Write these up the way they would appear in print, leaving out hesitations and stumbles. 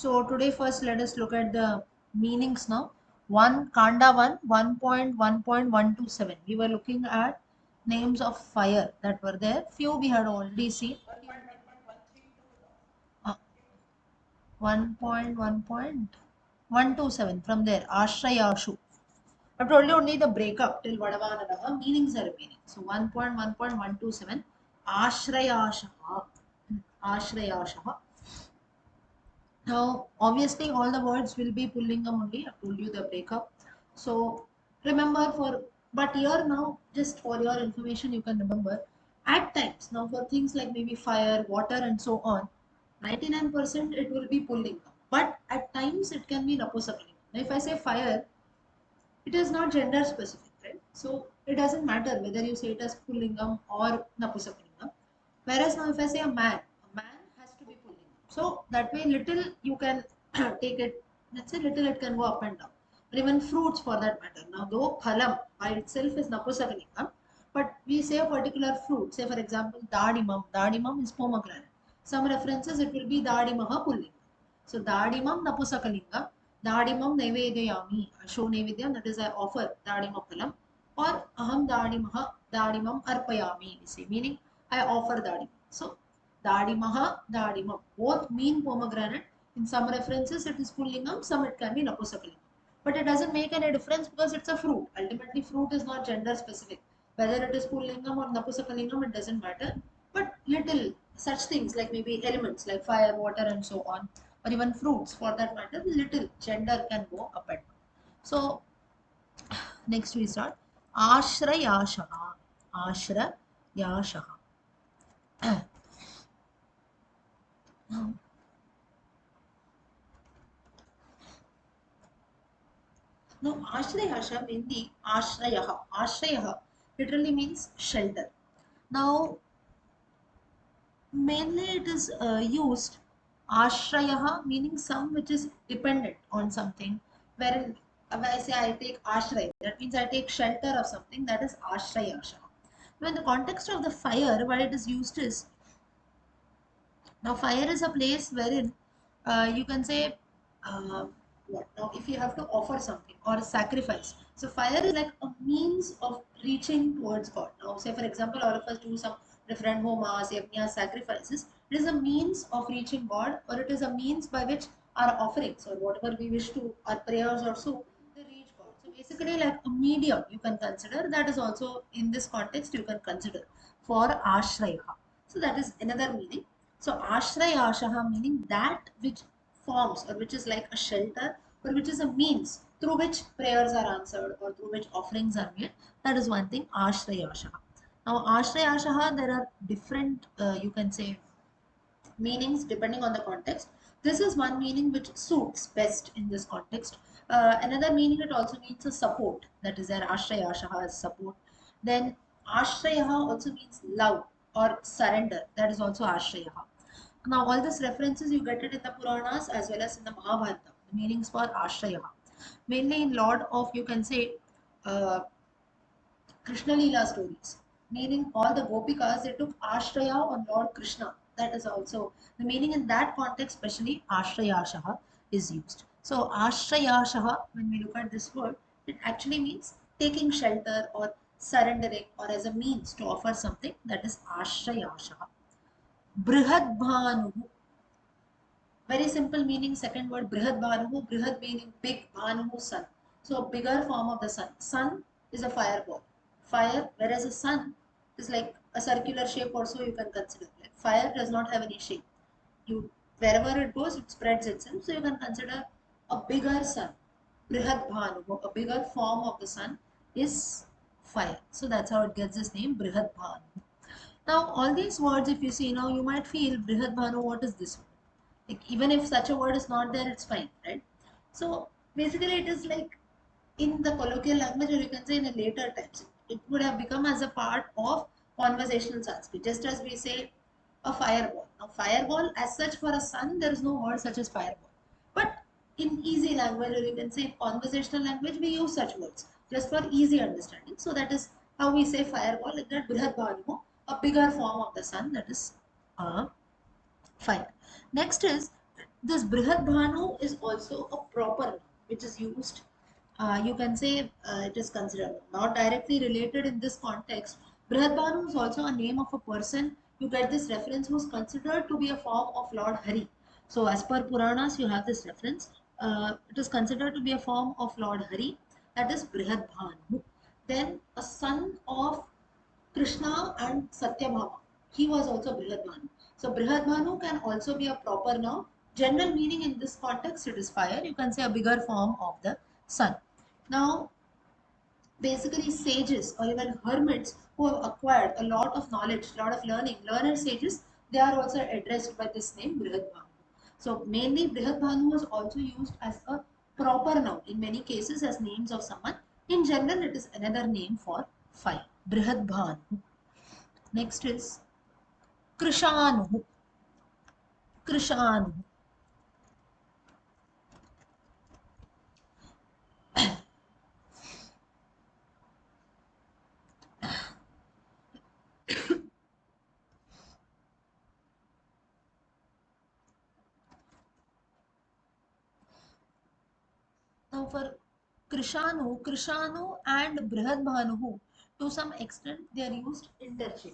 So today first let us look at the meanings now. One Kanda 1.1.127. We were looking at names of fire that were there. Few we had already seen. Uh, 1.1.127 from there. Ashrayashu. I've told you only the breakup till Vadavanadaha. Meanings are remaining. So 1.1.127. Ashrayashaha. Ashrayashaha. Now, obviously, all the words will be Pullingam only. I've told you the breakup. So, remember but here now, just for your information, you can remember at times, now for things like maybe fire, water, and so on, 99% it will be Pullingam. But at times, it can be Napusakaling. Now, if I say fire, it is not gender specific, right? So, it doesn't matter whether you say it as Pullingam or Napusakalingam. Whereas now, if I say a man has to be Pullingam. So that way, little you can take it. Let's say little it can go up and down, or even fruits for that matter. Now, though phalam by itself is Napusakalingam, but we say a particular fruit. Say for example, dadimam. Dadimam is pomegranate. Some references it will be dadimaha Pullingam. So dadimam Napusakalinga. Dadimam Naivedayami. I show Naivedyam, that is I offer Dadimaphalam. Or Aham Dadimam Arpayami. We say, meaning I offer Dadim. So Dadimaha, Dadimam. Both mean pomegranate. In some references it is Pullingam, some it can be Napusakalingam. But it doesn't make any difference because it's a fruit. Ultimately, fruit is not gender specific. Whether it is Pullingam or Napusakalingam, it doesn't matter. But little such things like maybe elements like fire, water, and so on, or even fruits for that matter, little gender can go up and down. So next we start Ashrayashaha. Ashrayashaha. Now, Ashrayasha mainly Ashrayaha. Ashrayaha literally means shelter. Now mainly it is used ashrayaha meaning some which is dependent on something, wherein when I say I take ashray, that means I take shelter of something, that is ashrayasha. Now in the context of the fire, what it is used is, now fire is a place wherein you can say what now if you have to offer something or sacrifice. So fire is like a means of reaching towards God. Now say for example all of us do some different homas, yajnas, sacrifices. It is a means of reaching God, or it is a means by which our offerings or whatever we wish to, our prayers also, they reach God. So basically like a medium you can consider, that is also in this context you can consider for ashraya. So that is another meaning. So ashrayashaha meaning that which forms or which is like a shelter or which is a means through which prayers are answered or through which offerings are made. That is one thing, ashrayashaha. Now ashrayashaha, there are different you can say meanings depending on the context. This is one meaning which suits best in this context. Another meaning, it also means a support. That is there ashrayashaha is support. Then ashrayaha also means love or surrender. That is also ashrayaha. Now all these references you get it in the Puranas as well as in the Mahabharata. The meanings for ashrayaha. Mainly in Lord of, you can say, uh, Krishna Leela stories, meaning all the Gopikas they took Ashraya on Lord Krishna. That is also the meaning in that context, especially Ashrayashaha is used. So Ashrayashaha, when we look at this word, it actually means taking shelter or surrendering or as a means to offer something, that is Ashrayashaha. Brihad Bhanuhu, very simple meaning, second word Brihad Bhanuhu, Brihad meaning big, Bhanuhu sun. So a bigger form of the sun. Sun is a fireball. Fire, whereas a sun is like a circular shape also you can consider. Like fire does not have any shape. You wherever it goes, it spreads itself. So you can consider a bigger sun. Brihad Bhanuhu, a bigger form of the sun is fire. So that's how it gets its name, Brihad Bhanuhu. Now, all these words, if you see now, you might feel Brihad Bhanu, what is this? Like even if such a word is not there, it's fine, right? So basically it is like in the colloquial language, or you can say in a later times, it would have become as a part of conversational Sanskrit, just as we say a fireball. Now fireball as such for a sun, there is no word such as fireball, but in easy language, or you can say in conversational language, we use such words just for easy understanding. So that is how we say fireball, like that Brihad Bhanu, a bigger form of the sun, that is fire. Next is This Brihad Bhanu is also a proper noun which is used. You can say it is considered not directly related in this context. Brihad Bhanu is also a name of a person. You get this reference who is considered to be a form of Lord Hari. So, as per Puranas, you have this reference. It is considered to be a form of Lord Hari, that is Brihad Bhanu. Then, a son of Krishna and Satyabhama. He was also Brihadbhanu. So Brihadbhanu can also be a proper noun. General meaning in this context, it is fire. You can say a bigger form of the sun. Now, basically sages or even hermits who have acquired a lot of knowledge, a lot of learning, learner sages, they are also addressed by this name Brihadbhanu. So mainly Brihadbhanu is also used as a proper noun in many cases as names of someone. In general, it is another name for fire. Brihadbhanu. Next is Krishanu. Krishanu. Now for Krishanu and Brihadbhanuhu, to some extent they are used interchangeably.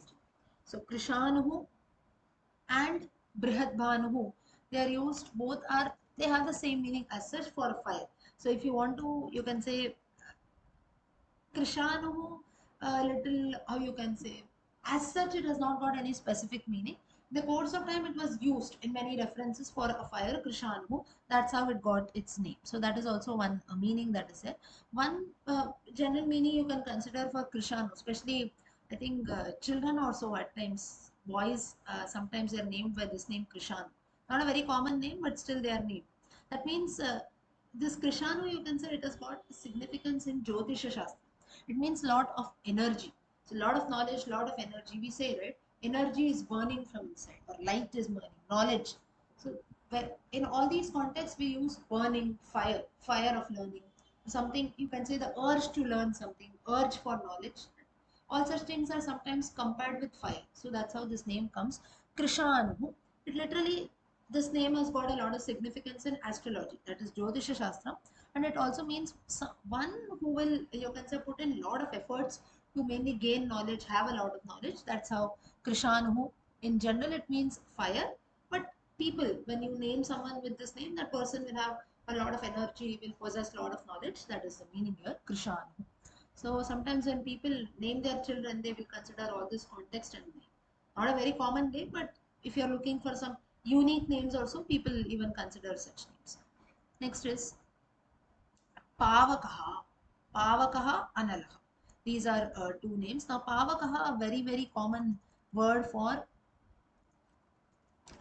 So Krishanu and Brihadbhanuhu, they are used, both are, they have the same meaning as such for fire. So if you want to, you can say Krishanu, a little, how you can say, as such, it has not got any specific meaning. The course of time, it was used in many references for a fire, Krishanu. That's how it got its name. So that is also one meaning that is there. One general meaning you can consider for Krishanu, especially I think children also at times, boys, sometimes they are named by this name Krishanu. Not a very common name, but still they are named. That means this Krishanu, you can say it has got significance in Jyotisha Shastra. It means lot of energy. So lot of knowledge, lot of energy. We say, right? Energy is burning from inside, or light is burning, knowledge. So where in all these contexts we use burning, fire, fire of learning. Something you can say the urge to learn something, urge for knowledge. All such things are sometimes compared with fire. So that's how this name comes. Krishanu. It literally, this name has got a lot of significance in astrology. That is Jyotisha Shastra. And it also means one who will, you can say, put in a lot of efforts to mainly gain knowledge, have a lot of knowledge. That's how Krishanu. In general, it means fire. But people, when you name someone with this name, that person will have a lot of energy, will possess a lot of knowledge. That is the meaning here, Krishanu. So sometimes when people name their children, they will consider all this context and name. Not a very common name, but if you're looking for some unique names also, people even consider such names. Next is Pavakaha. Pavakaha, Analaha. These are two names. Now Pavakaha, a very, very common word for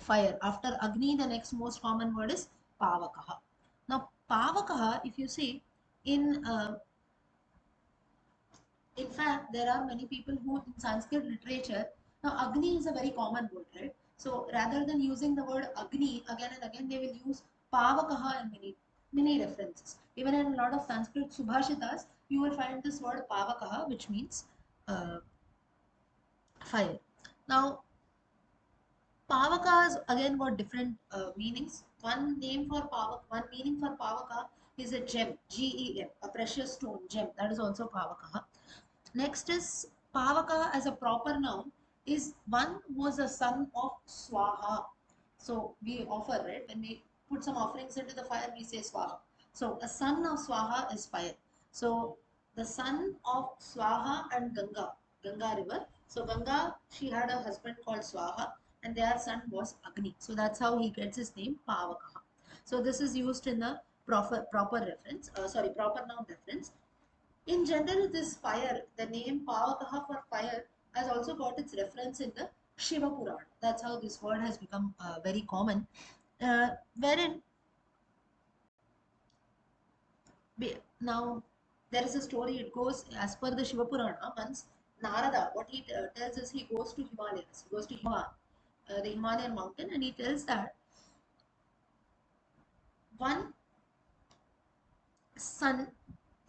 fire. After Agni, the next most common word is Pavakaha. Now Pavakaha, if you see, in in fact, there are many people who in Sanskrit literature, now Agni is a very common word, right? So rather than using the word Agni again and again, they will use Pavakaha in many references. Even in a lot of Sanskrit Subhashitas, you will find this word Pavakaha, which means uh, fire. Now, Pavaka has again got different meanings. One meaning for Pavaka is a gem, Gem, a precious stone, gem. That is also Pavaka. Next is Pavaka as a proper noun is one who was a son of Swaha. So we offer, right? When we put some offerings into the fire, we say Swaha. So a son of Swaha is fire. So the son of Swaha and Ganga, Ganga river. So Ganga, she had a husband called Swaha, and their son was Agni. So that's how he gets his name Pavaka. So this is used in the proper noun reference. In general, this fire, the name Pavakaha for fire, has also got its reference in the Shiva Purana. That's how this word has become very common. Wherein now there is a story, it goes as per the Shiva Purana. Once Narada, what he tells is he goes to Himalayas, he goes to the Himalayan mountain, and he tells that one sun,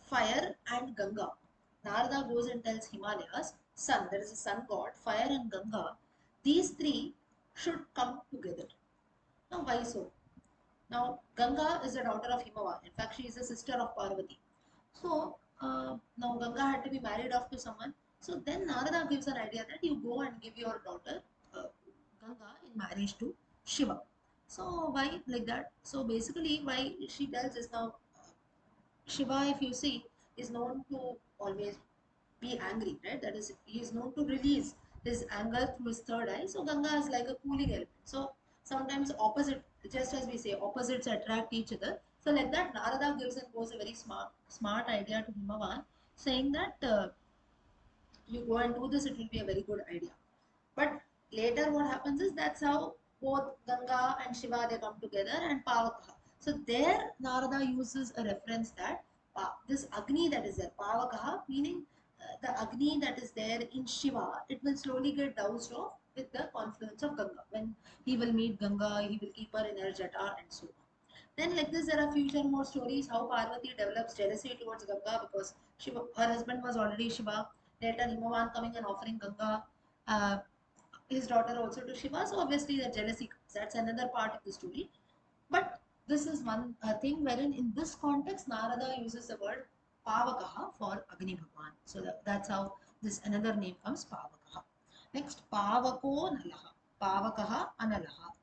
fire, and Ganga. Narada goes and tells Himalayas, sun, there is a sun god, fire, and Ganga. These three should come together. Now, why so? Now, Ganga is the daughter of Himavan. In fact, she is a sister of Parvati. So, now Ganga had to be married off to someone. So then Narada gives an idea that you go and give your daughter uh, Ganga in marriage to Shiva. So why like that? So basically, why she tells is now Shiva, if you see, is known to always be angry, right? That is, he is known to release his anger through his third eye. So Ganga is like a cooling element. So sometimes opposite, just as we say, opposites attract each other. So like that, Narada gives and goes a very smart idea to Himavan, saying that you go and do this, it will be a very good idea. But later, what happens is that's how both Ganga and Shiva they come together and Pavakaha. So there, Narada uses a reference that this Agni that is there, Pavakaha, meaning the Agni that is there in Shiva, it will slowly get doused off with the confluence of Ganga. When he will meet Ganga, he will keep her in her jata and so on. Then, like this, there are future more stories how Parvati develops jealousy towards Ganga because Shiva, her husband was already Shiva. Later, Himavan coming and offering Ganga, uh, his daughter also to Shiva. So obviously, the jealousy comes. That's another part of the story. But this is one thing wherein, in this context, Narada uses the word Pavakaha for Agni Bhagwan. So that's how this another name comes, Pavakaha. Next, Pavako Nalaha. Pavakaha Analaha.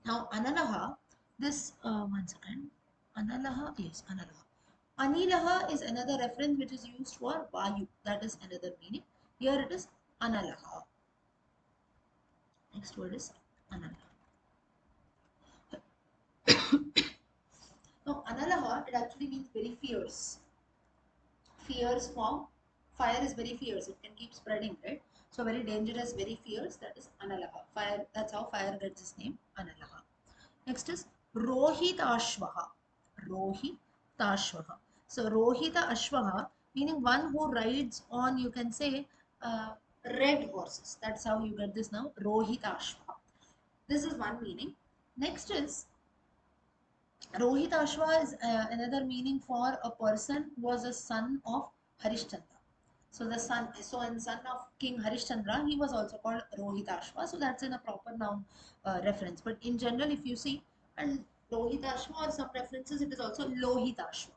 Now, Analaha, this, one second. Analaha, yes, Analaha. Anilaha is another reference which is used for Vayu. That is another meaning. Here it is Analaha. Next word is Analaha. Now, Analaha, it actually means very fierce. Fierce form. Fire is very fierce. It can keep spreading, right? So, very dangerous, very fierce. That is Analaha. Fire, that's how fire gets its name, Analaha. Next is Rohita Ashwaha. Rohita Ashwaha. So Rohita Ashwaha, meaning one who rides on, you can say, red horses. That's how you get this now. Rohita Ashwaha. This is one meaning. Next is Rohita Ashwa is another meaning for a person who was a son of Harishchandra. So the son, so and son of King Harishchandra, he was also called Rohitashva. So that's in a proper noun reference. But in general, if you see, and Rohitashva or some references, it is also Lohitashva.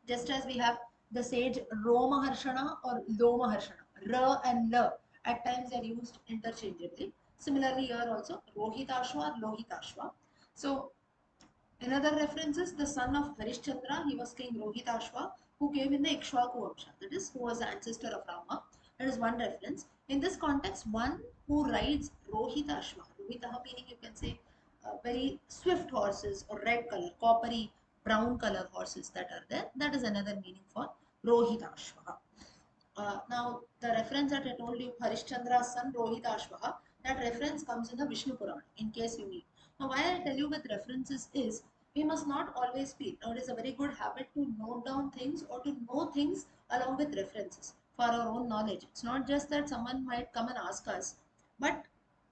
Just as we have the sage Romaharshana or Lomaharshana, R and L, at times they are used interchangeably. Similarly, here also Rohitashva or Lohitashva. So another reference is the son of Harishchandra. He was King Rohitashva, who came in the Ikshvaku Vamsha. That is, who was the ancestor of Rama. That is one reference. In this context, one who rides Rohitashva. Rohitaha meaning, you can say, very swift horses or red color, coppery brown color horses that are there. That is another meaning for Rohitashva. Now, the reference that I told you, Harishchandra's son Rohitashvaha, that reference comes in the Vishnu Purana, in case you need. Now, why I tell you with references is, we must not always speak. Now, it is a very good habit to note down things or to know things along with references for our own knowledge. It's not just that someone might come and ask us, but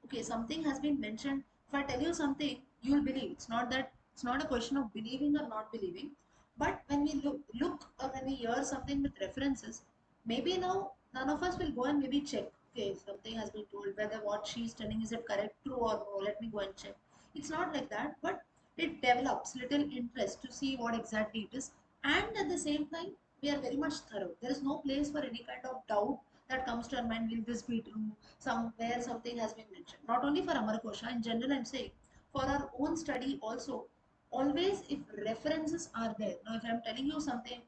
okay, something has been mentioned. If I tell you something, you will believe. It's not a question of believing or not believing. But when we look or when we hear something with references, maybe now none of us will go and maybe check. Okay, something has been told, whether what she's telling is it correct, true or no. Let me go and check. It's not like that, but it develops little interest to see what exactly it is. And at the same time, we are very much thorough. There is no place for any kind of doubt that comes to our mind. Will this be true? Somewhere something has been mentioned. Not only for Amarkosha, in general, I'm saying for our own study also. Always, if references are there. Now, if I'm telling you something,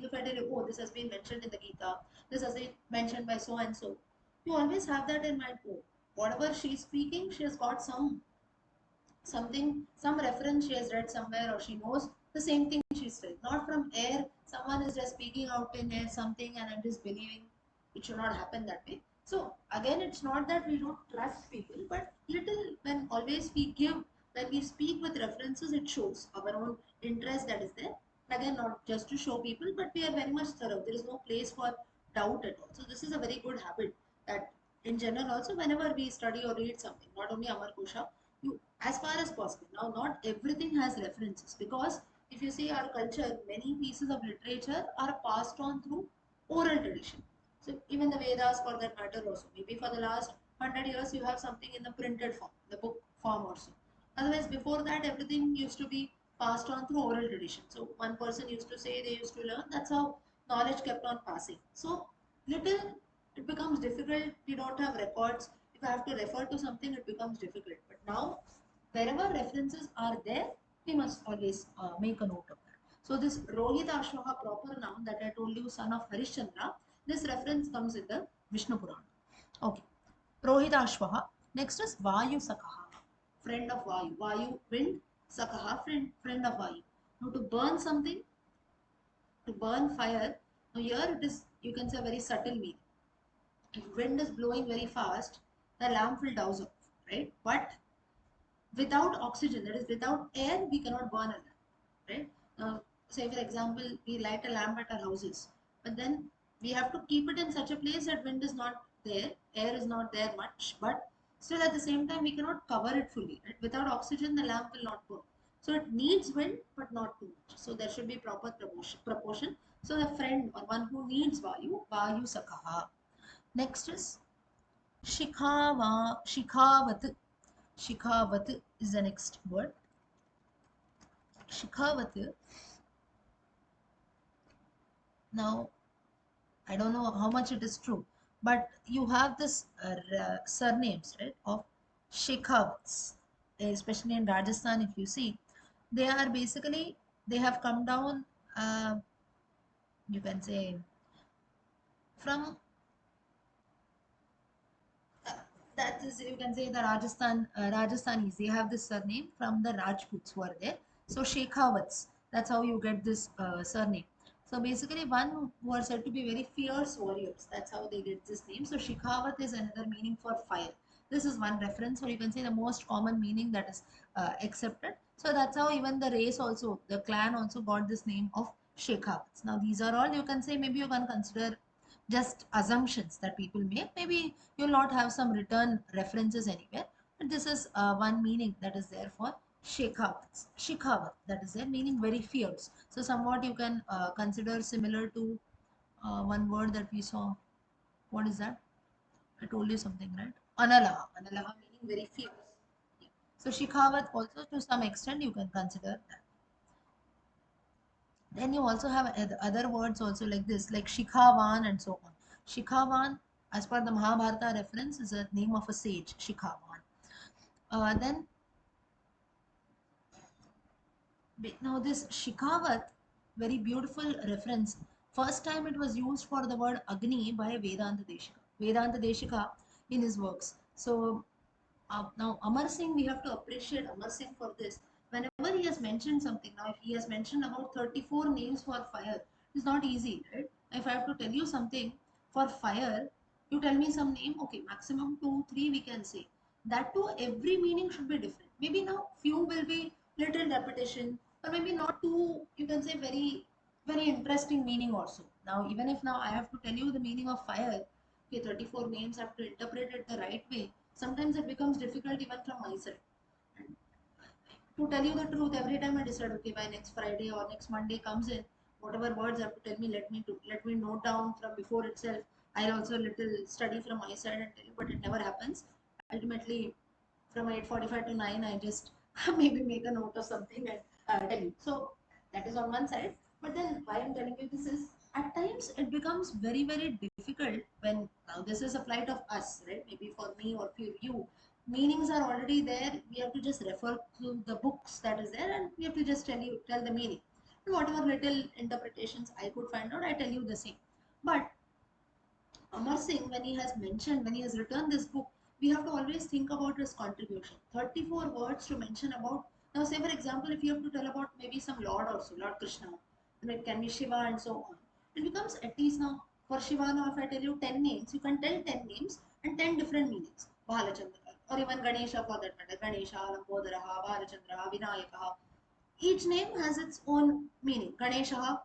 if I tell you, oh, this has been mentioned in the Gita, this has been mentioned by so and so, you always have that in mind. Oh, whatever she's speaking, she has got something, some reference she has read somewhere, or she knows the same thing she's saying. Not from air, someone is just speaking out in air something and I'm just believing. It should not happen that way. So again, it's not that we don't trust people, but little, when always we give, when we speak with references, it shows our own interest that is there. Again, not just to show people, but we are very much thorough. There is no place for doubt at all. So this is a very good habit that in general also, whenever we study or read something, not only Amarkosha, you, as far as possible. Now, not everything has references, because if you see our culture, many pieces of literature are passed on through oral tradition. So even the Vedas, for that matter, also maybe for the last 100 years you have something in the printed form, the book form also. Otherwise, before that, everything used to be passed on through oral tradition. So one person used to say, they used to learn. That's how knowledge kept on passing. So little it becomes difficult. We don't have records. If I have to refer to something, it becomes difficult. But now, wherever references are there, we must always make a note of that. So this Rohita Ashwaha proper noun that I told you, son of Harishchandra, this reference comes in the Vishnu Purana. Okay. Rohita Ashwaha. Next is Vayu Sakaha, friend of Vayu. Vayu, wind, Sakaha, friend of Vayu. Now to burn something, to burn fire, now here it is, you can say a very subtle meaning. If wind is blowing very fast, the lamp will douse off, right? But without oxygen, that is without air, we cannot burn a lamp, right? Say for example, we light a lamp at our houses, but then we have to keep it in such a place that wind is not there, air is not there much, but still at the same time we cannot cover it fully, right? Without oxygen, the lamp will not burn. So it needs wind, but not too much. So there should be proper proportion. So the friend or one who needs Vayu Sakaha. Next is Shikhavat. Shikhavat is the next word. Shikhavat. Now, I don't know how much it is true, but you have this surnames, right, of Shekhawats, especially in Rajasthan. If you see, they are basically, they have come down. You can say from that is, you can say the Rajasthanis, they have this surname from the Rajputs who are there. So Shekhawats, that's how you get this surname. So basically, one who are said to be very fierce warriors. That's how they get this name. So Shekhawat is another meaning for fire. This is one reference, or you can say the most common meaning that is accepted. So that's how even the race also, the clan also got this name of Shekhawats. Now these are all, you can say, maybe you can consider just assumptions that people make. Maybe you'll not have some written references anywhere, but this is one meaning that is there for Shekhawat. Shekhawat, that is there, meaning very fierce. So somewhat you can consider similar to one word that we saw. What is that? I told you something, right? Analaha. Analaha meaning very fierce. Yeah. So Shekhawat also to some extent you can consider that. Then you also have other words also like this, like Shikhavan and so on. Shikhavan, as per the Mahabharata reference, is a name of a sage, Shikhavan. Then now this Shikhavat, very beautiful reference. First time it was used for the word Agni by Vedanta Deshika. Vedanta Deshika in his works. So now Amar Singh, we have to appreciate Amar Singh for this. Whenever he has mentioned something, now if he has mentioned about 34 names for fire, it's not easy, right? If I have to tell you something for fire, you tell me some name, okay, maximum two, three we can say. That too, every meaning should be different. Maybe now few will be little repetition, or maybe not too, you can say very interesting meaning also. Now, even if now I have to tell you the meaning of fire, okay, 34 names, I have to interpret it the right way. Sometimes it becomes difficult even from my side. And to tell you the truth, every time I decide, okay, by next Friday or next Monday comes in, whatever words you have to tell me, let me note down from before itself. I'll also little study from my side and tell you, but it never happens. Ultimately, from 8:45 to 9, I just maybe make a note of something and tell you. So that is on one side. But then why I'm telling you this is, at times it becomes very difficult when now this is a flight of us, right? Maybe for me or for you, meanings are already there. We have to just refer to the books that is there, and we have to just tell the meaning. And whatever little interpretations I could find out, I tell you the same. But Amar Singh, when he has mentioned, when he has written this book, we have to always think about his contribution. 34 words to mention about. Now, say for example, if you have to tell about maybe some Lord also, Lord Krishna, then it can be Shiva and so on. It becomes at least now, for Shiva, now if I tell you 10 names, you can tell 10 names and 10 different meanings. Bhalachandra, or even Ganesha for that matter. Ganesha, Lambodaraha, Bhalachandra, Vinayakaha. Each name has its own meaning. Ganesha,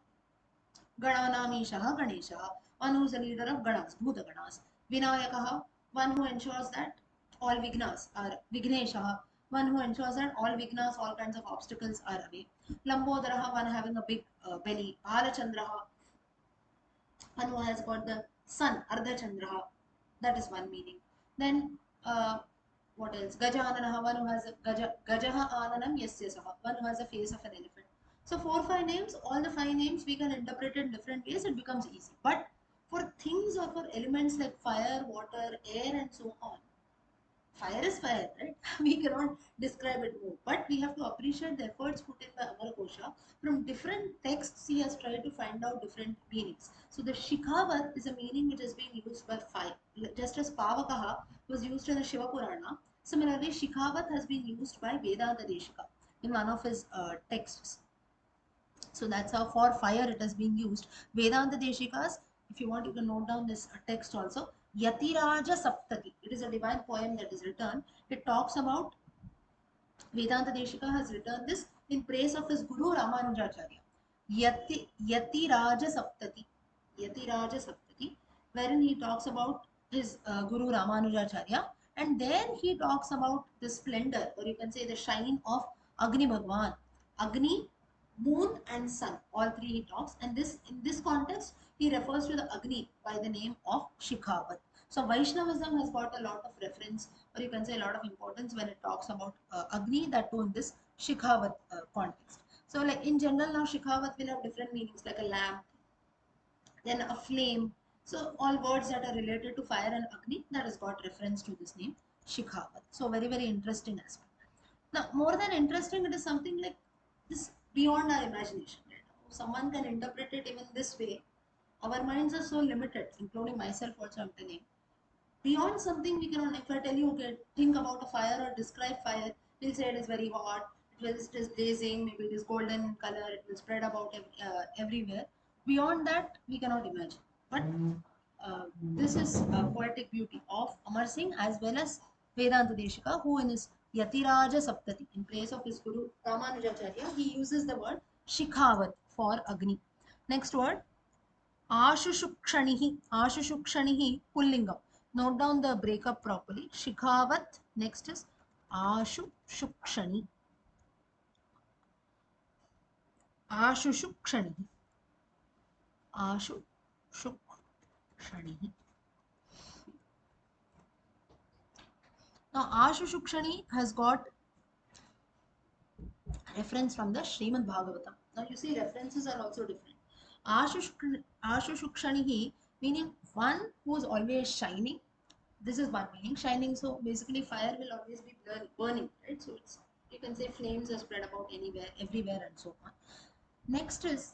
Gananamishah Ganesha, one who is the leader of Ganas, Bhutaganas. Vinayakaha, one who ensures that all Vignas are Vigneshaha, one who ensures that all Vignas, all kinds of obstacles are away. Lambodaraha, one having a big belly. Bhalachandraha, one who has got the sun, Ardha Chandraha. That is one meaning. Then What else? Gajanana, one who has a Gajaha Ananam, yes, yes, one who has a face of an elephant. So four, five names, all the five names we can interpret in different ways, it becomes easy. But for things or for elements like fire, water, air, and so on, fire is fire, right? We cannot describe it more. But we have to appreciate the efforts put in by Amarkosha. From different texts, he has tried to find out different meanings. So the Shikhavat is a meaning which is being used by fire. Just as Pavakaha was used in the Shiva Purana, similarly Shikhavat has been used by Vedanta Deshika in one of his texts. So that's how for fire it has been used. Vedanta Deshikas, if you want, you can note down this text also. Yatiraja Saptati. It is a divine poem that is written. It talks about Vedanta Deshika has written this in praise of his Guru Ramanujacharya. Yatiraja Saptati. Yatiraja Saptati, wherein he talks about his Guru Ramanujacharya, and then he talks about the splendor, or you can say the shine of Agni Bhagwan. Agni, moon, and sun. All three he talks, and this in this context he refers to the Agni by the name of Shikhavat. So Vaishnavism has got a lot of reference, or you can say a lot of importance when it talks about Agni, that too in this Shikhavat context. So like in general now Shikhavat will have different meanings like a lamp, then a flame. So all words that are related to fire and Agni, that has got reference to this name Shikhavat. So very, very interesting aspect. Now more than interesting, it is something like this beyond our imagination. Right? Someone can interpret it even this way. Our minds are so limited, including myself also I'm telling. Beyond something we cannot, if I tell you, okay, think about a fire or describe fire, you'll say it is very hot, it is blazing, maybe it is golden in color, it will spread about everywhere. Beyond that, we cannot imagine. But this is poetic beauty of Amar Singh as well as Vedanta Deshika, who in his Yatiraja Saptati, in place of his Guru Ramanujacharya, he uses the word Shikhavat for Agni. Next word, Ashushukshanih. Ashushukshanih, Pullingam. Note down the breakup properly. Shikhavat. Next is Ashushukshani. Ashushukshani. Ashushukshani. Now, Ashushukshani has got reference from the Srimad Bhagavatam. Now, you see, references are also different. Ashushukshani, meaning one who is always shining. This is one meaning, shining. So basically fire will always be burning, right? So it's, you can say flames are spread about anywhere, everywhere, and so on. Next is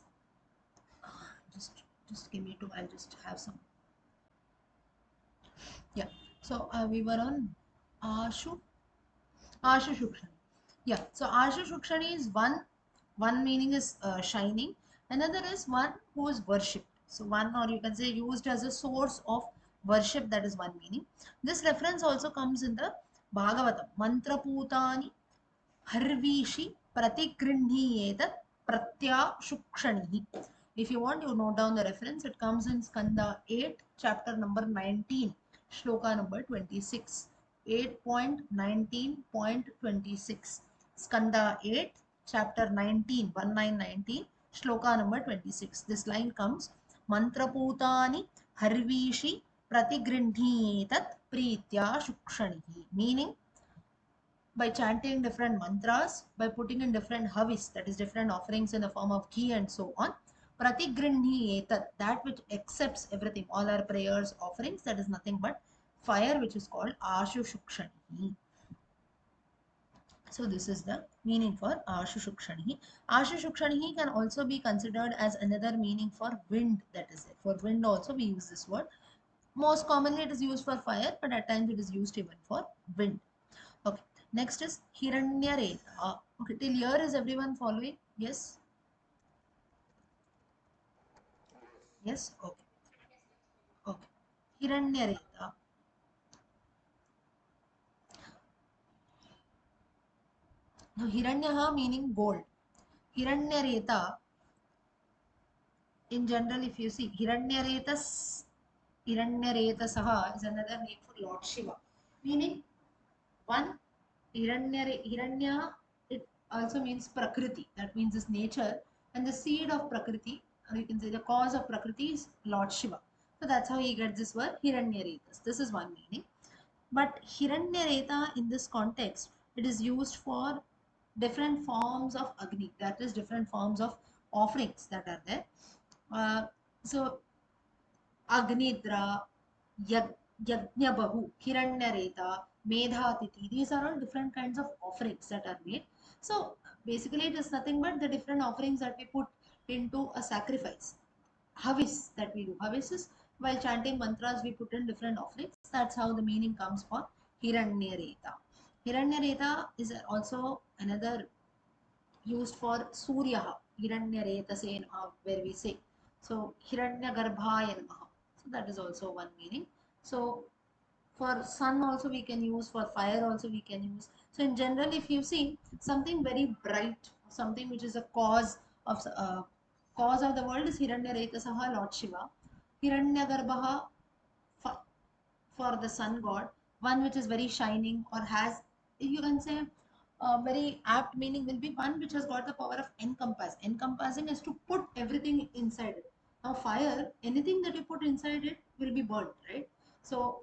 just give me two, I'll just have some. Yeah, so we were on Ashu Shukshani. Yeah, so Ashu Shukshani is one meaning is shining, another is one who is worshipped. So one, or you can say used as a source of worship, that is one meaning. This reference also comes in the Bhagavatam. Mantra Putani Harvishi Pratigrinhiyetat Pratyashukshanihi. If you want, you note down the reference. It comes in Skanda 8, chapter number 19, shloka number 26. 8.19.26. Skanda 8, chapter 19, 1919, shloka number 26. This line comes, Mantraputani Harvishi Pratigrinhiyetat Pritya Shukshanihi. Meaning, by chanting different mantras, by putting in different havis, that is different offerings in the form of ghee and so on. Pratigrinhi etat, that which accepts everything, all our prayers, offerings, that is nothing but fire, which is called Ashushukshani. So this is the meaning for Ashushukshani. Ashushukshani can also be considered as another meaning for wind, that is it. For wind also we use this word. Most commonly it is used for fire, but at times it is used even for wind. Okay, next is Hiranyareta. Okay, till here is everyone following? Yes? Yes? Okay. Okay. Hiranyareta. Now, Hiranyaha meaning gold. Hiranyareta, in general, if you see, Hiranyaretasaha is another name for Lord Shiva. Meaning, one, Hiranya, it also means Prakriti. That means this nature. And the seed of Prakriti, or you can say the cause of Prakriti, is Lord Shiva. So that's how he gets this word Hiranyaretas. This is one meaning. But Hiranyareta in this context, it is used for different forms of Agni, that is different forms of offerings that are there. Uh, so Agnidra, Yajnabahu, Hiranyareta, Medhatiti, these are all different kinds of offerings that are made. So basically it is nothing but the different offerings that we put into a sacrifice. Havis that we do. Havis is while chanting mantras, we put in different offerings. That's how the meaning comes for Hiranyareta. Hiranyareta is also another used for Surya, Hiranyareta, where we say. So Hiranyagarbhaya Namaha. So that is also one meaning. So for sun also we can use, for fire also we can use. So in general, if you see something very bright, something which is a cause of the world is Hiranyaretasaha, Lord Shiva. Hiranyagarbha for the sun god, one which is very shining or has, you can say, a very apt meaning will be one which has got the power of encompass. Encompassing is to put everything inside it. Now fire, anything that you put inside it will be burnt, right? So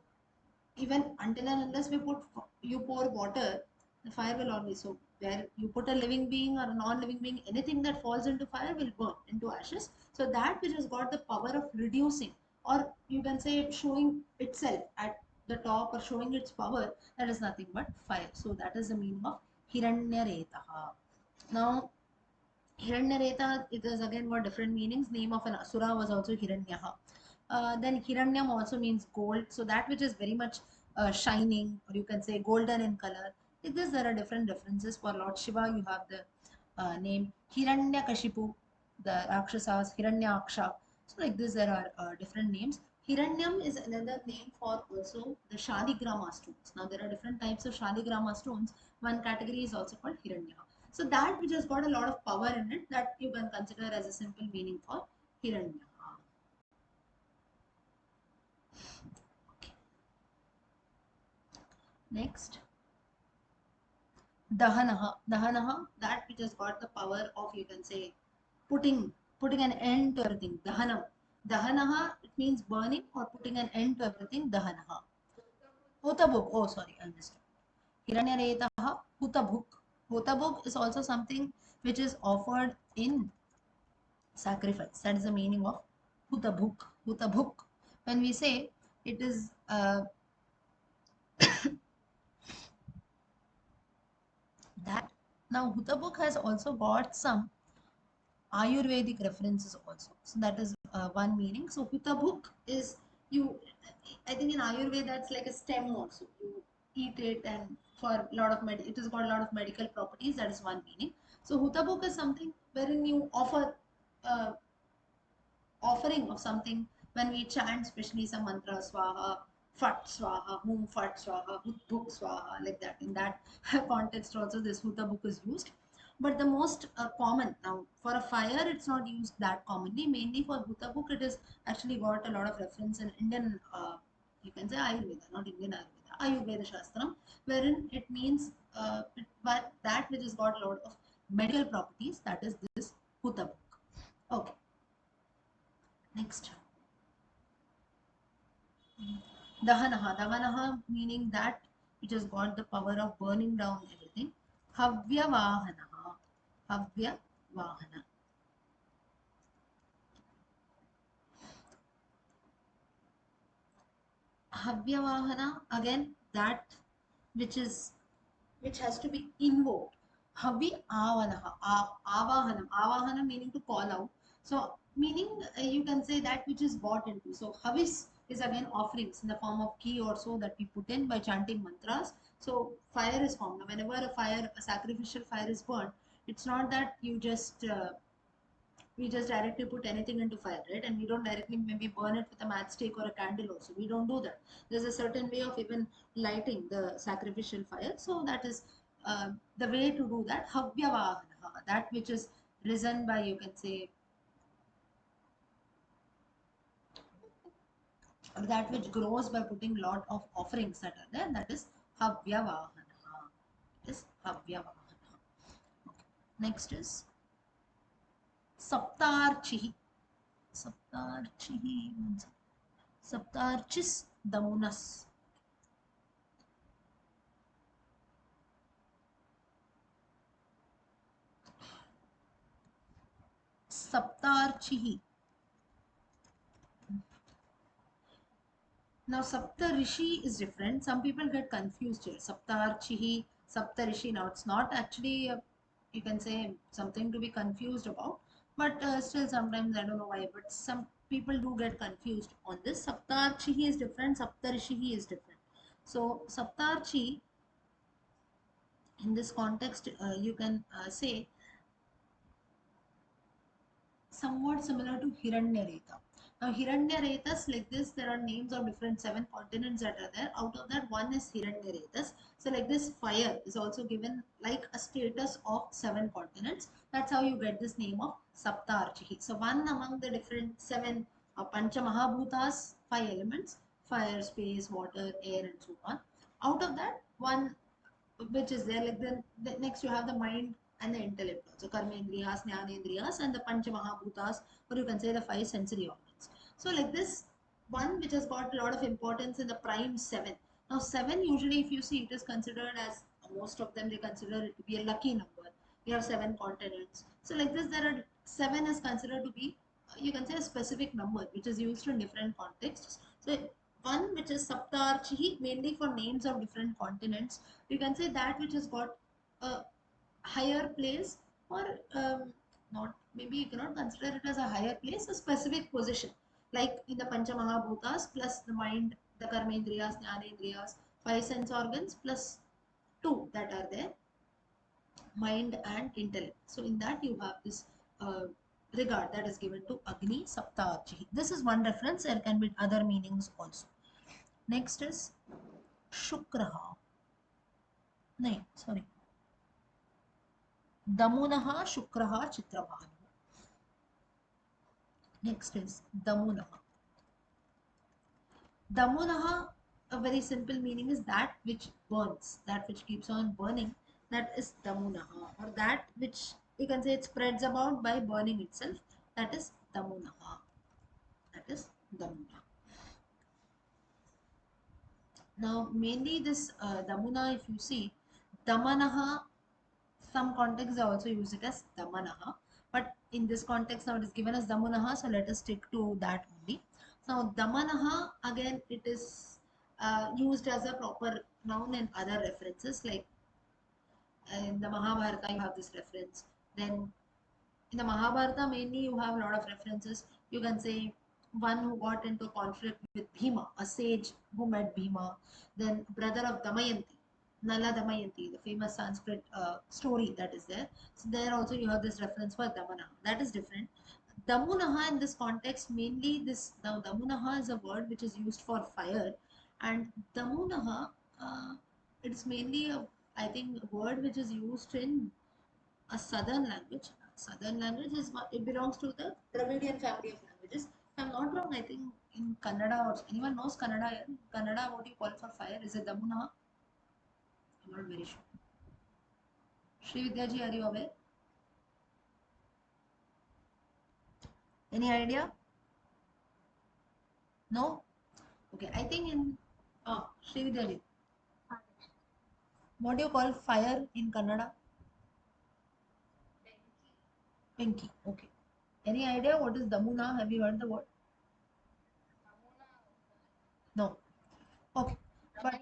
even until and unless you pour water, the fire will always, so where you put a living being or a non-living being, anything that falls into fire will burn into ashes. So that which has got the power of reducing, or you can say showing itself at the top or showing its power, that is nothing but fire. So that is the meaning of Hiranyaretaha. Now Hiranyareta, it has again got different meanings. Name of an asura was also Hiranyaha. Then Hiranyam also means gold. So that which is very much shining, or you can say golden in color. Like this, there are different references. For Lord Shiva, you have the name Hiranyakashipu, the Rakshasas, Hiranyaksha. So like this, there are different names. Hiranyam is another name for also the Shaligrama stones. Now there are different types of Shaligrama stones. One category is also called Hiranya. So that which has got a lot of power in it, that you can consider as a simple meaning for Hiranya. Next, Dahanaha. Dahanaha, that which has got the power of, you can say, putting an end to everything. Dahanam. Dahanaha, it means burning or putting an end to everything. Dahanaha. Hutabuk. Oh, sorry, I missed it. Hiranyaretaha, Hutabuk. Hutabuk is also something which is offered in sacrifice. That is the meaning of Hutabuk. Hutabuk. When we say it is that. Now, Hutabuk has also got some Ayurvedic references also. So that is one meaning. So Hutabuk is you. I think in Ayurveda it's like a stem also. You eat it, and for a lot of it has got a lot of medical properties. That is one meaning. So Hutabuk is something wherein you offer. Uh, Offering of something when we chant, especially some mantra, swaha, fat swaha, hum fat swaha, hut bhuk swaha, like that. In that context, also this huta book is used. But the most common now for a fire, it's not used that commonly. Mainly for huta book, it is actually got a lot of reference in Indian, you can say Ayurveda, not Indian Ayurveda, Ayurveda Shastram, wherein it means, but that which has got a lot of medical properties, that is this huta book. Okay. Next, Dahanaha. Dahanaha meaning that which has got the power of burning down everything. Havya Vahanaha. Havya Vahana. Havya Vahana, again, that which is which has to be invoked. Havi Avanaha. Avahanam. Avahana meaning to call out. So meaning you can say that which is bought into. So Havis is again offerings in the form of ghee or so that we put in by chanting mantras. So fire is formed. Now, whenever a sacrificial fire is burnt, it's not that you just we just directly put anything into fire, right? And we don't directly maybe burn it with a matchstick or a candle also. We don't do that. There's a certain way of even lighting the sacrificial fire. So that is the way to do that. Havyavahana, that which is risen by, you can say, or that which grows by putting lot of offerings that are there. That is Havyavahana. It is Havyavahana. Okay. Next is Saptarchihi. Saptarchihi. Saptarchis Damunas. Saptarchihi. Now, Saptarishi is different. Some people get confused here. Saptarchihi, Saptarishi. Now, it's not actually, you can say, something to be confused about. But still, sometimes I don't know why, but some people do get confused on this. Saptarchihi is different, Saptarishihi is different. So, Saptarchi, in this context, you can say somewhat similar to Hiranyareta. Now, Hiranyaretas, like this, there are names of different seven continents that are there. Out of that, one is Hiranyaretas. So, like this, fire is also given like a status of seven continents. That's how you get this name of Saptarchihi. So, one among the different seven Pancha Mahabhutas, five elements: fire, space, water, air, and so on. Out of that, one which is there, like the next you have the mind and the intellect also, karmendriyas, jnanendriyas, and the pancha mahabhutas, or you can say the five sensory organs. So like this one which has got a lot of importance in the prime seven. Now seven, usually if you see, it is considered as, most of them they consider it to be a lucky number. We have seven continents. So like this, there are seven is considered to be, you can say, a specific number which is used in different contexts. So one which is Saptarchihi, mainly for names of different continents. You can say that which has got a higher place, or not, maybe you cannot consider it as a higher place, a specific position. Like in the Pancha Mahabhutas, plus the mind, the Karmendriyas, Jnanendriyas, five sense organs, plus two that are there, mind and intellect. So in that you have this uh, regard that is given to Agni Saptarchi. This is one reference. There can be other meanings also. Next is Shukraha. No, sorry. Damunaha Shukraha Chitrabhanu. Next is Damunaha. Damunaha, a very simple meaning is that which burns, that which keeps on burning. That is Damunaha, or that which you can say it spreads about by burning itself. That is Damunaha. That is Damuna. Now, mainly this Damuna, if you see, Damanaha, some contexts they also use it as Damanaha, but in this context now it is given as Damunaha, so let us stick to that only. Now, Damanaha, again, it is used as a proper noun in other references, like in the Mahabharata, you have this reference. Then in the Mahabharata, mainly you have a lot of references. You can say one who got into conflict with Bhima, a sage who met Bhima, then brother of Damayanti, Nala Damayanti, the famous Sanskrit story that is there. So there also you have this reference for Damana. That is different. Damunaha in this context, mainly this, now Damunaha is a word which is used for fire, and Damunaha, it's mainly a, I think, a word which is used in a southern language. Southern language is it belongs to the Dravidian family of languages. If I'm not wrong, I think in Kannada, or anyone knows Kannada here? Kannada, what do you call for fire? Is it Damuna? I'm not very sure. Sri Vidyaji, are you aware? Any idea? No? Okay, I think in Sri Vidyaji, what do you call fire in Kannada? Pinky. Okay. Any idea what is Damuna? Have you heard the word? No. Okay. But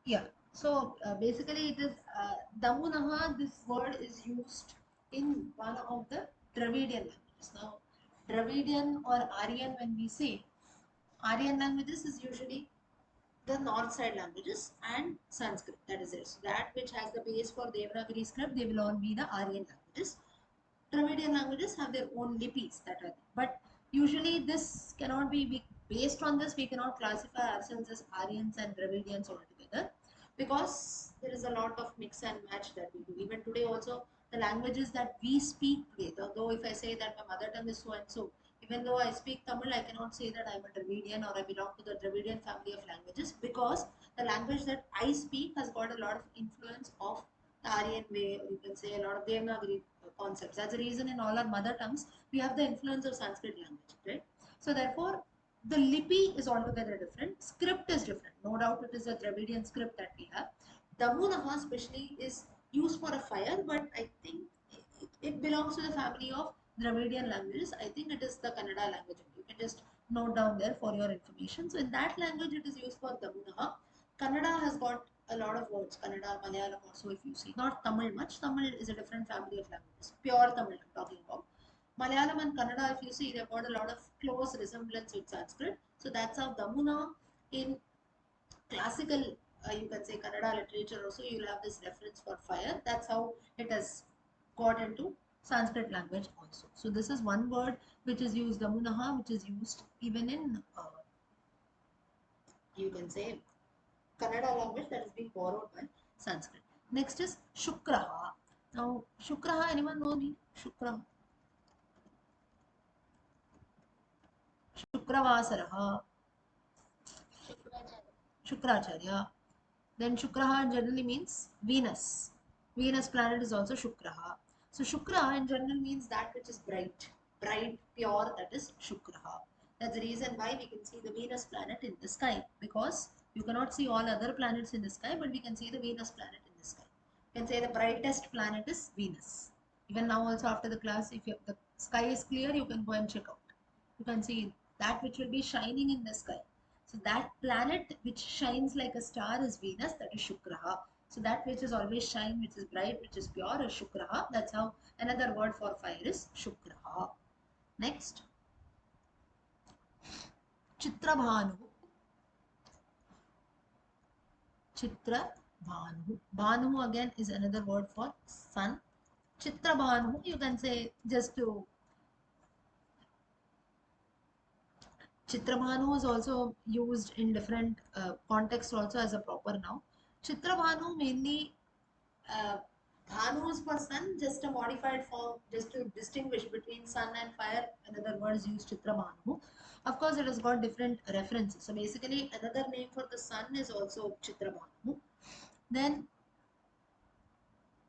yeah, so basically it is Damunaha, this word is used in one of the Dravidian languages. Now, Dravidian or Aryan, when we say Aryan languages, is usually the north side languages and Sanskrit, that is it. So that which has the base for Devanagari script, they will all be the Aryan languages. Dravidian languages have their own lipis that are there. But usually this cannot be based on this, we cannot classify ourselves as Aryans and Dravidians altogether, because there is a lot of mix and match that we do. Even today also, the languages that we speak today, though if I say that my mother tongue is so and so, even though I speak Tamil, I cannot say that I'm a Dravidian or I belong to the Dravidian family of languages, because the language that I speak has got a lot of influence of the Aryan way, or you can say a lot of Devanagari concepts. That's the reason in all our mother tongues we have the influence of Sanskrit language, right? So therefore, the lipi is altogether different. Script is different. No doubt it is a Dravidian script that we have. Damunaha especially is used for a fire, but I think it belongs belongs to the family of Dravidian languages. I think it is the Kannada language. You can just note down there for your information. So in that language, it is used for Damunaha. Kannada has got a lot of words. Kannada, Malayalam also, if you see. Not Tamil much. Tamil is a different family of languages. Pure Tamil I'm talking about. Malayalam and Kannada, if you see, they've got a lot of close resemblance with Sanskrit. So that's how Damuna in classical, you can say Kannada literature also, you'll have this reference for fire. That's how it has got into Sanskrit language also. So this is one word which is used, Damunaha, which is used even in, you can say, Kannada language that is being borrowed by Sanskrit. Next is Shukraha. Now, Shukraha, anyone know me? Shukraha. Shukravasaraha. Shukracharya. Then Shukraha generally means Venus. Venus planet is also Shukraha. So Shukra in general means that which is bright, bright, pure, that is Shukraha. That's the reason why we can see the Venus planet in the sky, because you cannot see all other planets in the sky, but we can see the Venus planet in the sky. You can say the brightest planet is Venus. Even now also after the class, if the sky is clear, you can go and check out. You can see that which will be shining in the sky. So that planet which shines like a star is Venus, that is Shukraha. So that which is always shine, which is bright, which is pure is Shukraha. That's how another word for fire is Shukraha. Next, Chitrabhanu. Chitrabhanu. Bhanu again is another word for sun. Chitrabhanu, you can say just to Chitrabhanu is also used in different contexts also as a proper noun. Chitrabhanu mainly uh, Bhanu is for sun, just a modified form, just to distinguish between sun and fire. Another word is used Chitrabhanu. Of course, it has got different references. So basically, another name for the sun is also Chitrabhanu. Then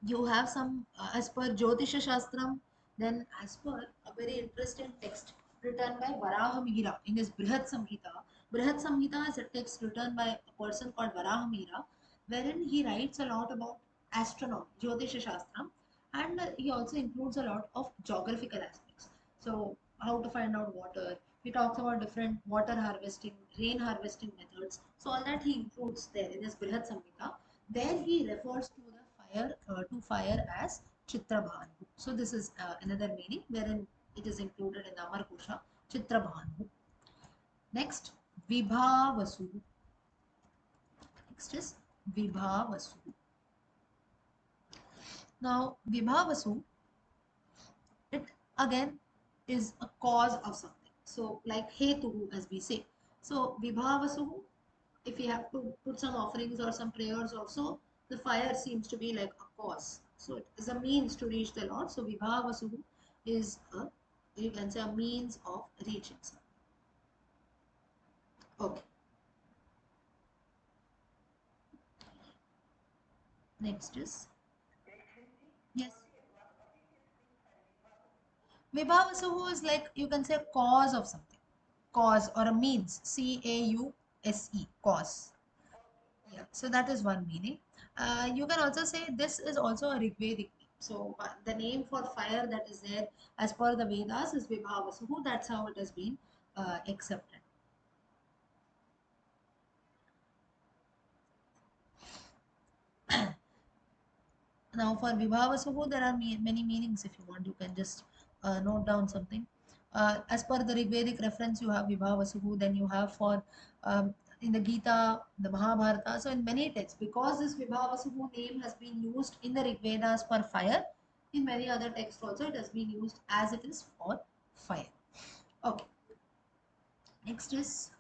you have some as per Jyotisha Shastram, then as per a very interesting text written by Varahamihira in his Brihat Samhita. Brihat Samhita is a text written by a person called Varahamihira, wherein he writes a lot about astronomy, Jyotisha Shastram, and he also includes a lot of geographical aspects. So, how to find out water. He talks about different water harvesting, rain harvesting methods. So, all that he includes there in his Brihat Samhita. There he refers to fire as Chitrabhanu. So this is another meaning wherein it is included in the Amarkosha, Chitrabhanu. Next, Vibhavasu. Next is Vibhavasu. Now, Vibhavasu, it again is a cause of something. So, like Hetu, as we say. So, Vibhavasu, if we have to put some offerings or some prayers also, the fire seems to be like a cause. So, it is a means to reach the Lord. So, Vibhavasu is a, you can say, a means of reaching something. Okay. Next is, yes. Vibhavasuhu is like, you can say, cause of something. Cause or a means. Cause, cause. Yeah, so that is one meaning. You can also say this is also a Rigvedic name. So the name for fire that is there as per the Vedas is Vibhavasuhu. That's how it has been accepted. Now for Vibhavasuhu, there are many meanings. If you want, you can just note down something. As per the Rigvedic reference, you have Vibhavasuhu. Then you have for in the Gita, the Mahabharata. So in many texts, because this Vibhavasuhu name has been used in the Rigvedas for fire, in many other texts also it has been used as it is for fire. Okay. Next is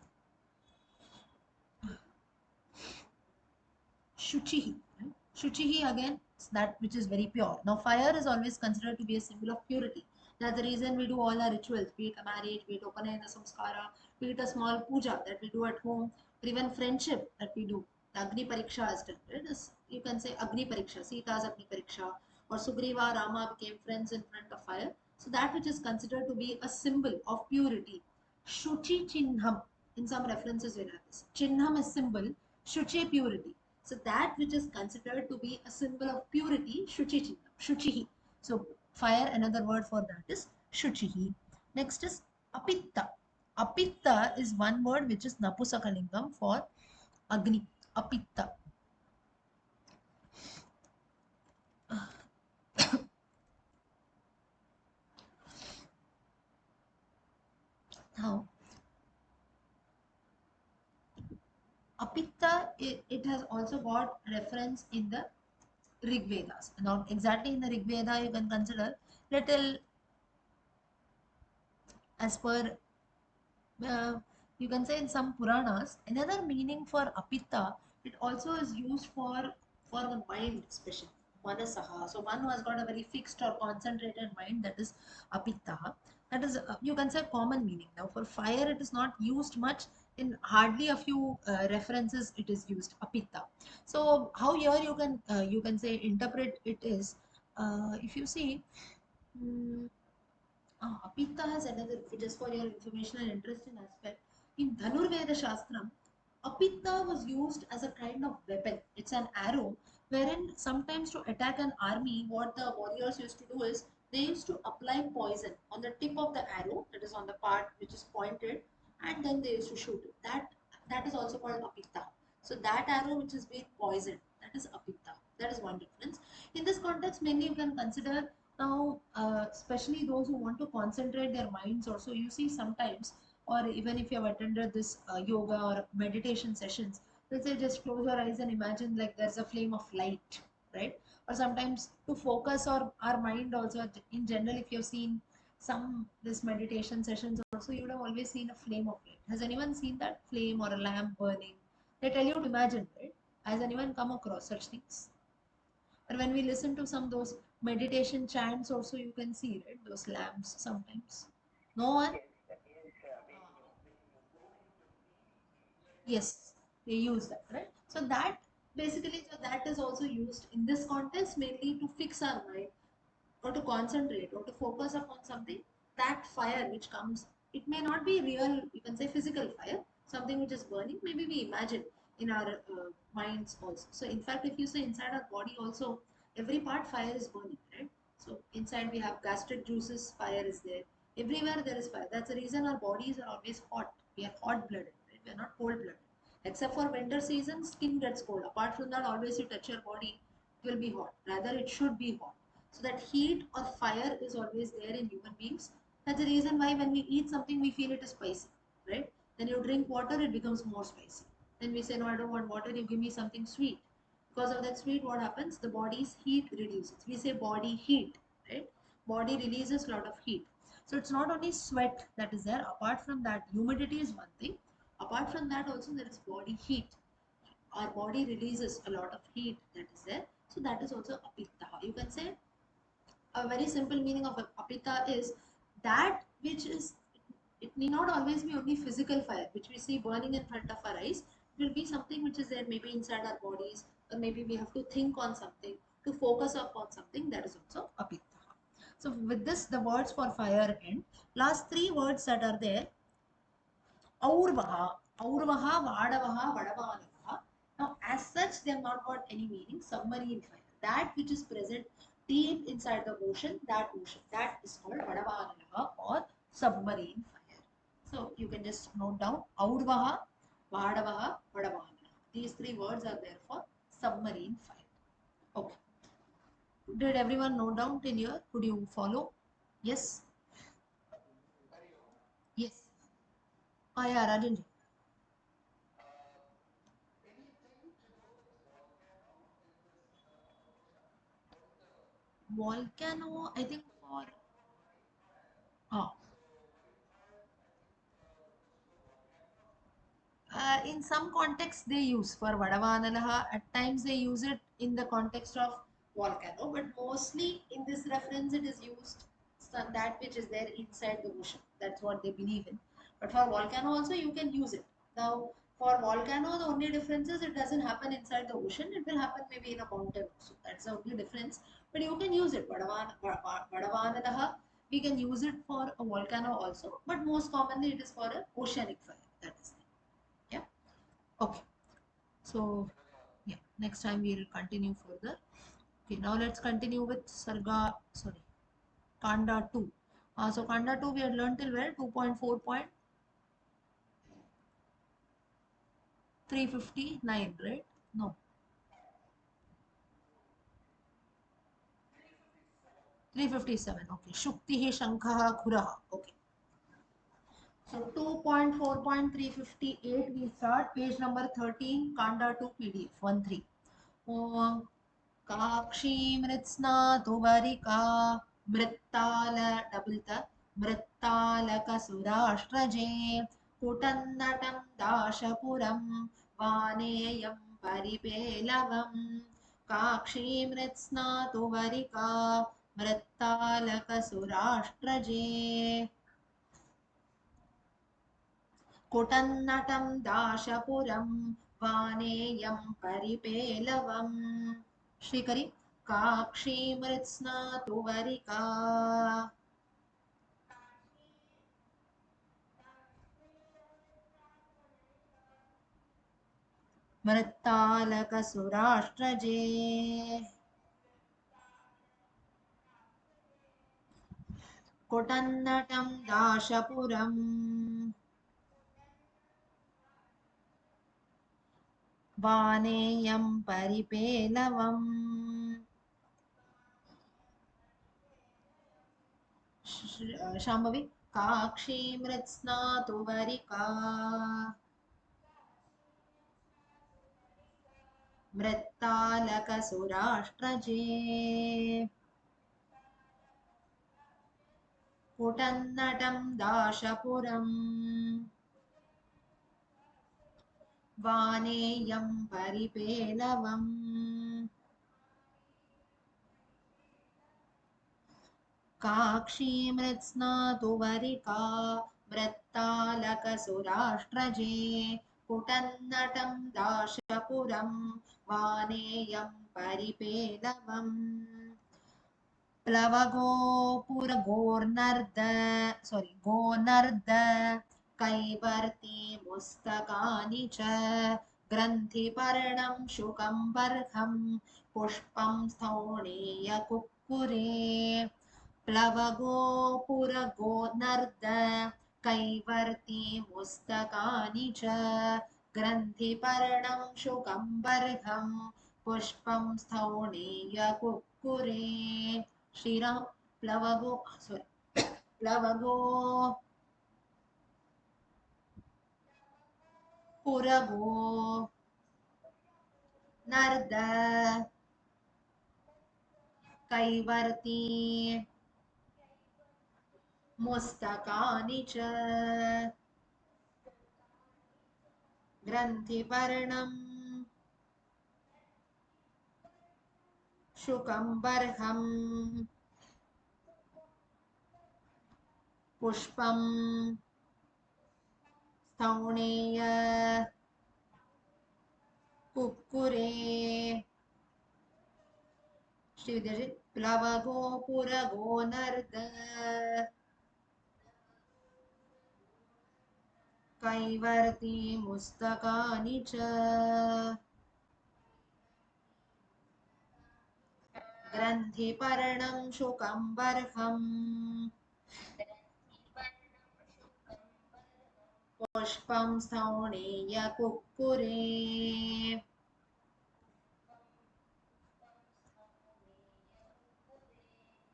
Shuchihi. Right? Shuchihi again is that which is very pure. Now fire is always considered to be a symbol of purity. That's the reason we do all our rituals, be it a marriage, be it Upanayana Samskara, be it a small puja that we do at home, or even friendship that we do. The Agni Pariksha is done. Right? You can say Agni Pariksha, Sita's Agni Pariksha, or Sugriva, Rama became friends in front of fire. So that which is considered to be a symbol of purity. Shuchi Chinnham. In some references, we'll have this. Chinnham is symbol, Shuchi purity. So that which is considered to be a symbol of purity, Shuchi Chinnam, Shuchihi. So Fire, another word for that is Shuchihi. Next is Apitta. Apitta is one word which is Napusakalingam for Agni. Apitta. Now, Apitta, it has also got reference in the Rig Vedas. Now, exactly in the Rig Veda, you can consider little as per uh, you can say in some Puranas. Another meaning for Apitta, it also is used for the mind, especially Manasaha. So one who has got a very fixed or concentrated mind, that is Apitta. That is you can say common meaning. Now for fire, it is not used much. In hardly a few references, it is used Apitta. So how here you can say interpret it is if you see. mm, Pitta has another, just for your information and interesting aspect. In Dhanurveda Shastram, Apitta was used as a kind of weapon. It's an arrow wherein sometimes to attack an army, what the warriors used to do is they used to apply poison on the tip of the arrow, that is on the part which is pointed, and then they used to shoot it. That is also called Apitta. So that arrow which is being poisoned, that is Apitta. That is one difference. In this context, mainly you can consider now, especially those who want to concentrate their minds also, you see sometimes, or even if you have attended this yoga or meditation sessions, they'll say just close your eyes and imagine like there's a flame of light, right? Or sometimes to focus or our mind also, in general, if you've seen some this meditation sessions also, you would have always seen a flame of light. Has anyone seen that flame or a lamp burning? They tell you to imagine, right? Has anyone come across such things? And when we listen to some those meditation chants, also you can see, right, those lamps sometimes. No one? Yes, they use that, right? So that basically, so that is also used in this context mainly to fix our mind or to concentrate or to focus upon something. That fire which comes, it may not be real, you can say physical fire, something which is burning, maybe we imagine in our minds also. So in fact, if you say inside our body also, every part fire is burning, right? So inside we have gastric juices, fire is there. Everywhere there is fire. That's the reason our bodies are always hot. We are hot blooded, right? We are not cold blooded. Except for winter season, skin gets cold. Apart from that, always you touch your body, it will be hot. Rather, it should be hot. So that heat or fire is always there in human beings. That's the reason why when we eat something, we feel it is spicy, right? Then you drink water, it becomes more spicy. Then we say, no, I don't want water, you give me something sweet. Because of that sweet, what happens? The body's heat reduces. We say body heat, right? Body releases a lot of heat. So it's not only sweat that is there. Apart from that, humidity is one thing. Apart from that, also there is body heat. Our body releases a lot of heat that is there. So that is also a pitta. You can say a very simple meaning of apita is that which is, it need not always be only physical fire which we see burning in front of our eyes. It will be something which is there maybe inside our bodies, or maybe we have to think on something, to focus upon something, that is also apita. So with this the words for fire end. Last three words that are there: Aurvaha, Aurvaha, Vadavaha, Vadavanaha. Now, as such, they have not got any meaning. Submarine fire. That which is present deep inside the ocean, that is called Vadavanaha or submarine fire. So, you can just note down Aurvaha, Vadavaha, Vadavanaha. These three words are there for submarine fire. Okay. Did everyone note down till here? Could you follow? Yes? Yes. Ah, yeah, Rajan. Volcano, I think for oh, in some contexts they use for Vadavanalaha. At times they use it in the context of volcano, but mostly in this reference it is used that which is there inside the ocean. That's what they believe in. But for volcano also you can use it. Now for volcano the only difference is it doesn't happen inside the ocean. It will happen maybe in a mountain also. That's the only difference. But you can use it. Vadavanalaha, we can use it for a volcano also. But most commonly it is for an oceanic fire. That is it. Yeah. Okay. So, yeah, next time we'll continue further. Okay, now let's continue with Sarga. Sorry. Kanda 2. So Kanda 2 we had learned till where? 2.4.359, right? No, 357. Okay. Shuktihi Shankha Khuraha. Okay. So 2.4.358 we start page number 13, Kanda 2 PDF 1-3. Om काक्षी मृत्स्नातु वरिका मृत्ताल डबल्त मृत्तालकसुराष्ट्रजे कुटन्नटं दाशपुरं वानेयं परिपेलवम् काक्षी मृत्स्नातु वरिका मृत्तालकसुराष्ट्रजे कुटन्नटं दाशपुरं वानेयं परिपेलवम् श्रीकरि काक्षी मृत्स्नातु वरिका मृत्तालकसुराष्ट्रजे कुटन्नटं दाशपुरं वानेयं परिपेलवम् Shambhavi काक्षी मृत्स्नातु वरिका मृत्तालकसुराष्ट्रजे कुटन्नटं दाशपुरम् वानेयं परिपेलवम् काक्षी मृत्स्नातु वरिका मृत्तालकसुराष्ट्रजे कुटन्नटं दाशपुरं वानेयं परिपेलवम् प्लवगोपुरगोर्नर्द Gonarda कैवर्ती मुस्तकानि च ग्रन्थिपर्णं शुकं बर्हं पुष्पं स्थौणीय कुक्कुरे प्लवगोपुरगोनर्द कैवर्ती मुस्तकानि च ग्रन्थिपर्णं शुकं बर्हं पुष्पं स्थौणीय कुक्कुरे Shriram प्लवगो sorry प्लवगो पुरगो नर्द कैवर्ती मुस्तकानि च ग्रन्थिपर्णं शुकं बर्हं पुष्पं स्थौणेय कुक्कुरे श्रीविद्याजी प्लवगो पुरगो नर्द कैवर्ती मुस्तकानि च ग्रन्थिपर्णं शुकं बर्हं पुष्पं स्थौणीय कुक्कुरे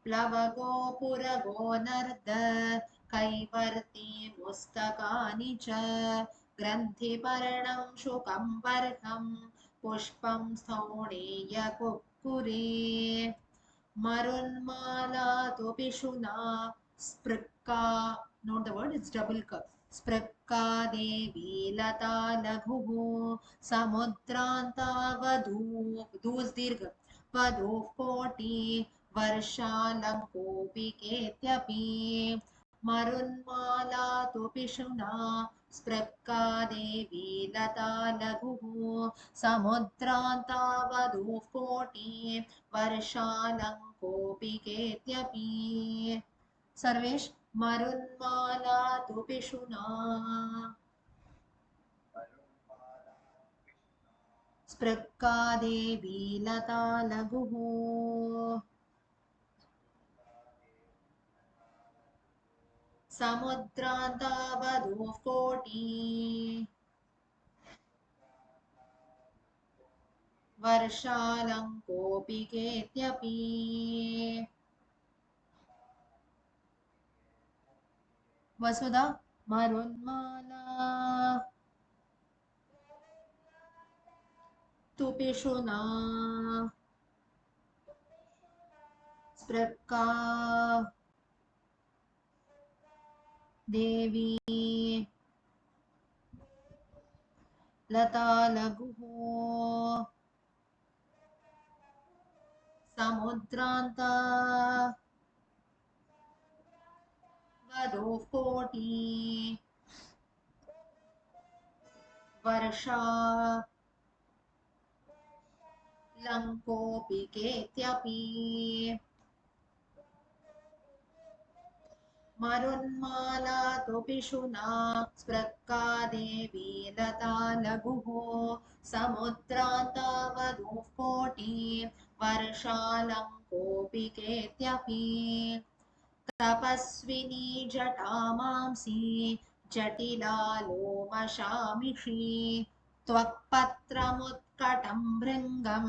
प्लवगो पुरगो नर्द कैवर्ती मुस्तकानि च ग्रन्थिपर्णं शुकं बर्हं पुष्पं स्थौणीय कुक्कुरे मरुन्माला तु पिशुना स्पृक्का note the word it's double cup स्पृक्का देवी लता लघुः समुद्रान्ता वधूः दीर्घ वधूः कोटि वर्षालङ्कोपिकेत्यपि मरुन्माला तु पिशुना स्पृक्का देवी लता लघुः समुद्रान्ता वधूः कोटि वर्षालङ्कोपिकेत्यपि सर्वेश मरुन्माला तु पिशुना स्पृक्का देवी लता लघुः समुद्रान्तावधूः कोटि वर्षालङ्कोऽपि केत्यपि वसुधा मरुन्माला तु पिशुना स्पृक्का देवी लता लघुः समुद्रान्ता वधूः कोटि वर्षा लङ्कोऽपि केत्यपि मरुन्माला तु पिशुना स्पृक्का देवी लता लघुः समुद्रान्तावधूः कोटि वर्षालङ्कोऽपि केत्यपि तपस्विनी जटामांसी जटिला लोमशामिषी त्वक्पत्रमुत्कटं भृङ्गं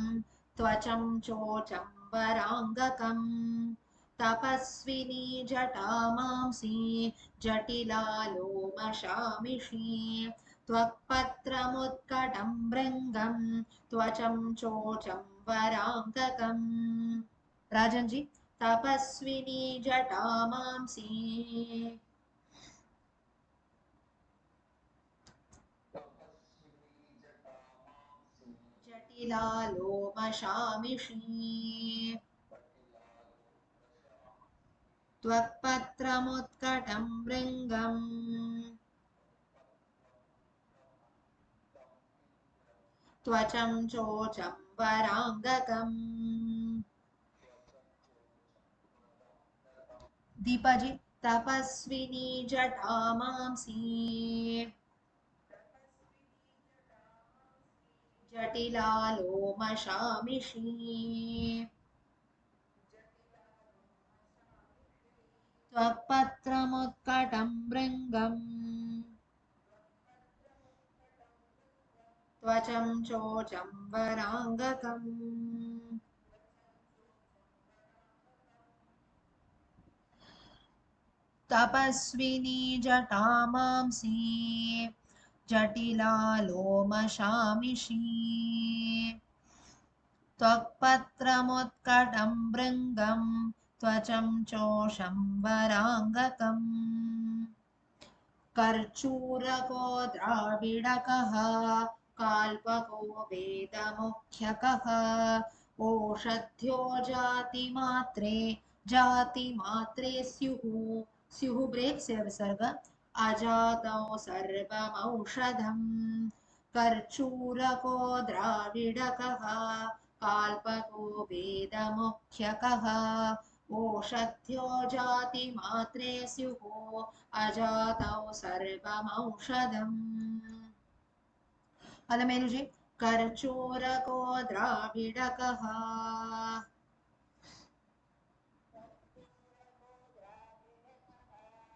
त्वचं चोचम्बराङ्गकम् तपस्विनी जटामांसी जटिला लोमशामिषी त्वक्पत्रमुत्कटं भृङ्गं त्वचं चोचम्बराङ्गकम् राजन जी तपस्विनी जटामांसी जटिला लोमशामिषी त्वक्पत्रमुत्कटं भृङ्गम् त्वचं चोचम्बराङ्गकम् दीपा जी तपस्विनी जटामांसी जटिला लोमशामिषी त्वक्पत्रमुत्कटं भृङ्गम् त्वचं चोचम्बराङ्गकम् तपस्विनी जटामांसी जटिला लोमशामिषी त्वक्पत्रमुत्कटं भृङ्गं त्वचं चोषम्बराङ्गकम् कर्चूरको द्राविडकः काल्पको वेदमुख्यकः ओषध्यो जातिमात्रे स्युः स्युः ब्रेक् से विसर्ग अजातौ सर्वमौषधम् कर्चूरको द्राविडकः काल्पको वेदमुख्यकः ओषध्यो जातिमात्रे स्युः अजातौ सर्वमौषधम् अलमेलुजी कर्चूरको द्राविडकः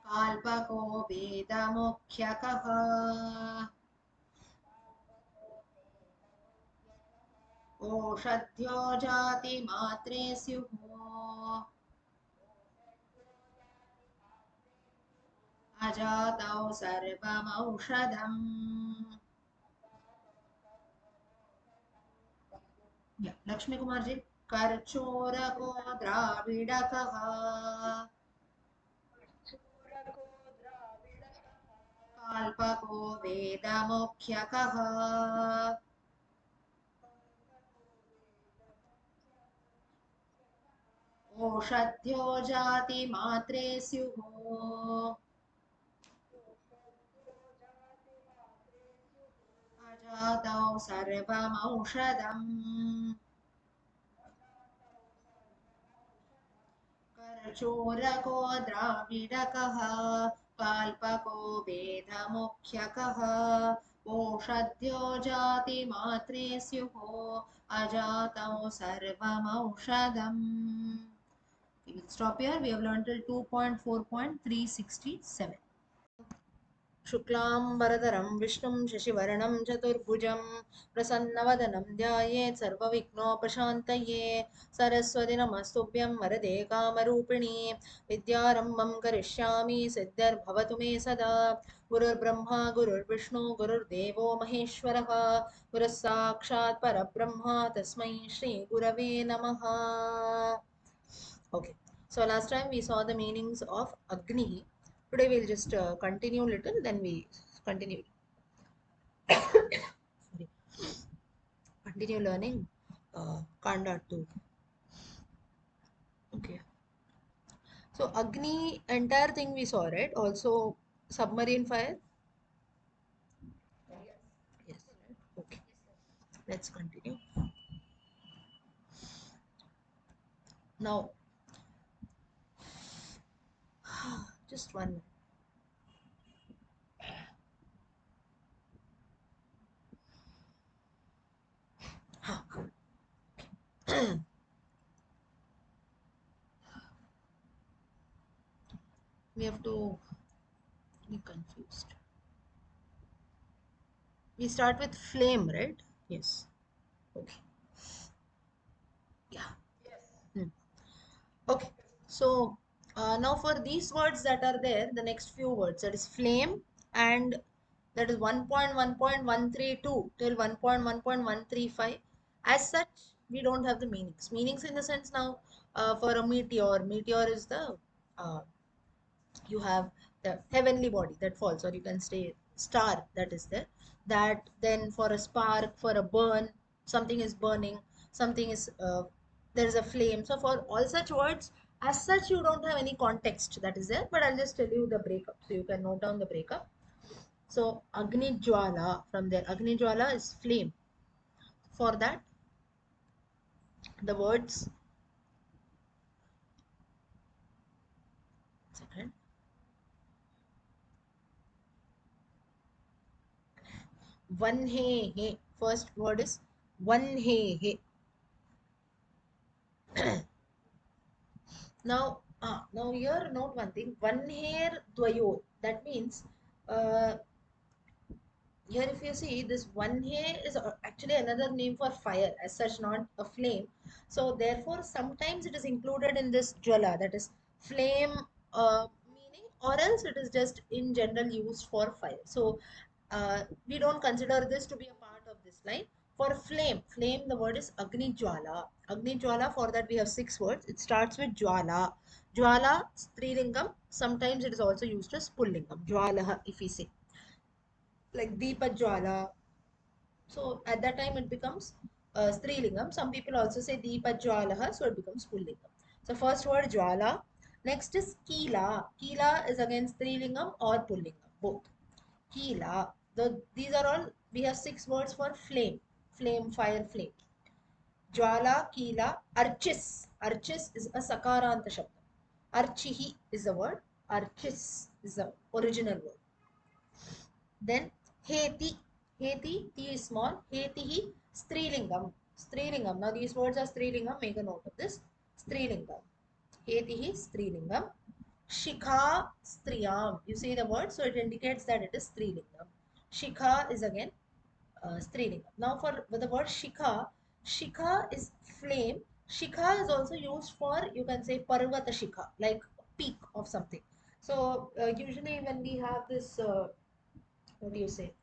काल्पको वेदमुख्यकः ओषध्यो जातिमात्रे स्युः अजातौ सर्वमौषधम् लक्ष्मी कुमार जी कर्चोरको द्राविडकः काल्पको वेदमुख्यकः ओषध्यो जातिमात्रे स्युः अजातौ सर्वमौषधम् कर्चोरको द्राविडकः काल्पको वेदमुख्यकः ओषध्यो जातिमात्रे स्युः अजातौ सर्वमौषधम् We will stop here. We have learned till 2.4.367. शुक्लाम्बरधरं विष्णुं शशिवर्णं चतुर्भुजं प्रसन्नवदनं ध्यायेत् सर्वविघ्नोपशान्तये सरस्वति नमस्तुभ्यं वरदे कामरूपिणी विद्यारम्भं करिष्यामि सिद्धिर्भवतु मे सदा गुरुर्ब्रह्मा गुरुर्विष्णु गुरुर्देवो महेश्वरः गुरुः साक्षात् परब्रह्म तस्मै श्रीगुरवे नमः. Okay, so last time we saw the meanings of Agni. Today we'll just continue little, then we continue. Sorry, continue learning Kanda 2. Okay, so Agni, entire thing we saw, right? Also submarine fire. Yes, right? Okay, let's continue. Now, just one. We have to be confused. We start with flame, right? Yes. Okay. Yeah. Hmm. Okay, so now for these words that are there, the next few words, that is flame, and that is 1.1.132 till 1.1.135. As such, we don't have the meanings. Meanings in the sense now, for a meteor, meteor is the uh, you have the heavenly body that falls, or you can say star that is there. That then for a spark, for a burn, something is burning, something is there is a flame. So for all such words, as such, you don't have any context that is there, but I'll just tell you the breakup so you can note down the breakup. So Agni Jwala, from there, Agni Jwala is flame. For that, the words, second, one he, first word is one he. Now here note one thing. One hair dwayor. That means, uh, here if you see this one hair is actually another name for fire, as such, not a flame. So therefore, sometimes it is included in this jwala, that is flame meaning, or else it is just in general used for fire. So we don't consider this to be a part of this line. For flame, flame, the word is Agni Jwala. Agni Jwala, for that we have six words. It starts with Jwala. Jwala, Strilingam. Sometimes it is also used as Pullingam. Jwala, if we say. Like Deepa Jwala. So at that time it becomes Strilingam. Some people also say Deepa Jwala, so it becomes Pullingam. So first word Jwala. Next is Kila. Kila is again Strilingam or Pullingam, both. Kila. These are all, we have six words for flame. Flame, fire, flame. Jwala, Kila, Archis. Archis is a Sakaranta Shabda. Archihi is the word. Archis is the original word. Then Heti. Heti, T is small. Hetihi, Strilingam. Strilingam. Now these words are Strilingam. Make a note of this. Strilingam. Hetihi, Strilingam. Shikha, Striyam. You see the word, so it indicates that it is Strilingam. Shikha is again Strilingam. Now for the word Shikha, Shikha is flame. Shikha is also used for, you can say, Parvata Shikha, like peak of something. So usually when we have this, what do you say?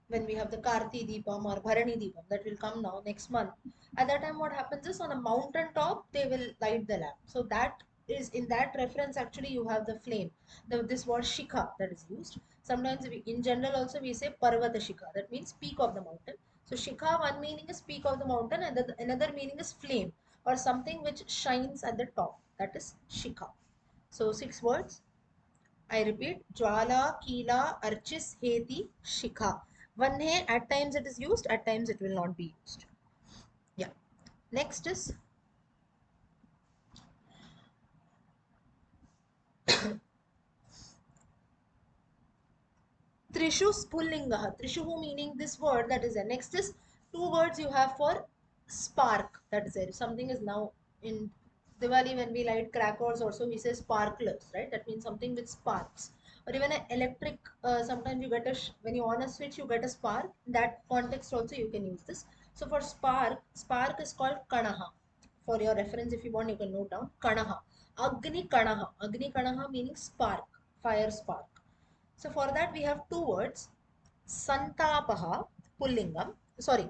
When we have the Karti Deepam or Bharani Deepam that will come now next month. At that time, what happens is on a mountain top they will light the lamp. So that is, in that reference actually you have the flame. This word Shikha that is used. Sometimes in general also we say Parvata Shikha. That means peak of the mountain. So Shikha, one meaning is peak of the mountain, and another meaning is flame or something which shines at the top. That is Shikha. So six words. I repeat, Jwala, Kila, Archis, Heti, Shikha. One hai, at times it is used, at times it will not be used. Yeah. Next is Trishu Spullingaha. Trishu meaning this word that is there. Next is two words you have for spark. That is there. If something is now in Diwali, when we light crackers, also we say sparklers, right? That means something with sparks. Or even an electric, sometimes you get a, when you on a switch, you get a spark. In that context also you can use this. So for spark, spark is called kanaha. For your reference, if you want, you can note down kanaha. Agni kanaha. Agni kanaha meaning spark, fire spark. So for that we have two words, Santapaha, Pullingam, sorry,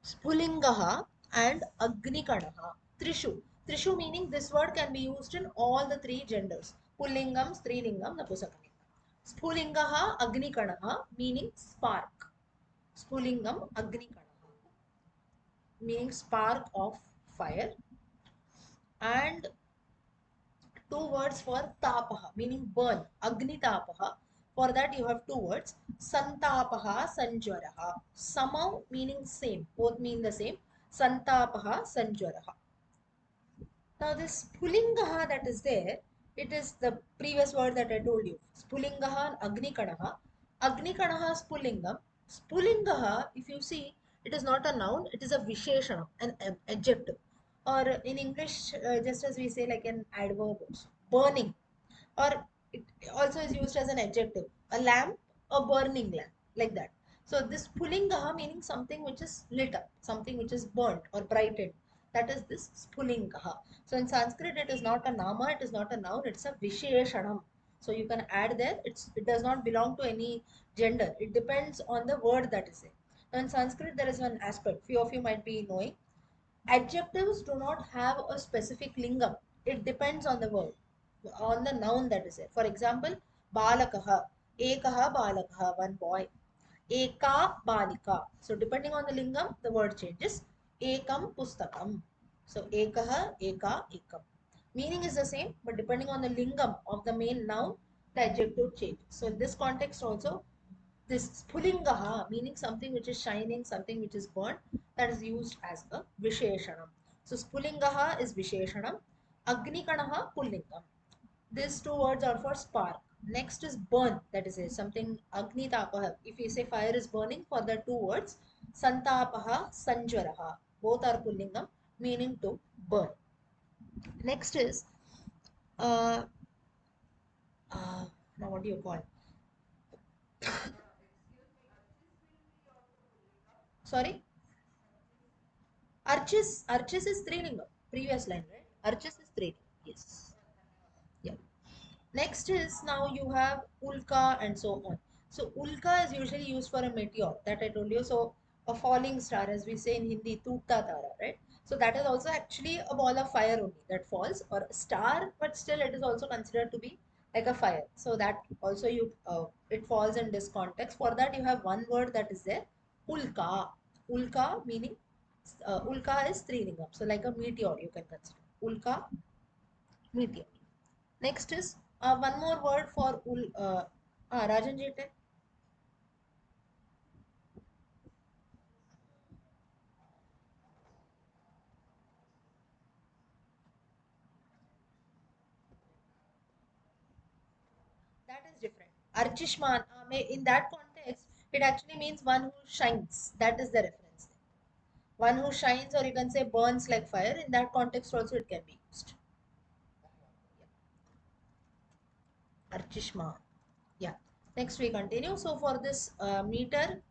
Spulingaha and Agnikanaha. Trishu. Trishu meaning this word can be used in all the three genders. Pullingam, Strilingam, Napusakalingam. Spulingaha, Agnikanaha meaning spark. Spulingam, Agnikanaha meaning spark of fire. And two words for tapaha meaning burn, Agni tapaha. For that you have two words, Santapaha, Sanjwaraha. Samau meaning same, both mean the same. Santapaha, Sanjwaraha. Now this Pulingaha that is there, it is the previous word that I told you. Spulingaha and Agnikanaha. Agnikanaha is Pulingam. Spulingaha, if you see, it is not a noun, it is a Visheshana, an adjective. Or in English, just as we say like an adverb also. Burning. Or it also is used as an adjective. A lamp, a burning lamp, like that. So this Pulingaha meaning something which is lit up, something which is burnt or brightened. That is this Spulingaha. So in Sanskrit, it is not a nama, it is not a noun, it's a Visheshanam. So you can add there, it does not belong to any gender. It depends on the word that is there. Now in Sanskrit, there is one aspect, few of you might be knowing. Adjectives do not have a specific lingam. It depends on the word, on the noun that is there. For example, balakaha, ekaha balakaha, one boy. Eka balika. So depending on the lingam, the word changes. Ekam pustakam. So ekaha, eka, ekam. Meaning is the same, but depending on the lingam of the main noun, the adjective changes. So in this context also, this Spulingaha, meaning something which is shining, something which is burnt, that is used as a Visheshanam. So Spulingaha is Visheshanam, Agnikanaha Pullingam. These two words are for spark. Next is burn, that is something Agni Tapaha. If we say fire is burning, for the two words, Santapaha, Sanjwaraha. Both are Pullingam, meaning to burn. Next is, uh, uh, now what do you call? Sorry? Archis is Trilingam. Previous line, right? Archis is Trilingam. Yes. Yeah. Next is now you have Ulka and so on. So Ulka is usually used for a meteor that I told you. So a falling star, as we say in Hindi, Tootta Tara, right? So that is also actually a ball of fire only that falls, or a star, but still it is also considered to be like a fire. So that also you it falls in this context. For that you have one word that is there, Ulka. Ulka meaning Ulka is Trilingam. So like a meteor you can consider. Ulka, meteor. Next is one more word for Rajan Jete. That is different. Archishman, in that context, it actually means one who shines. That is the reference. One who shines, or you can say burns like fire. In that context, also it can be used. Archishman. Yeah. Next we continue. So for this meter,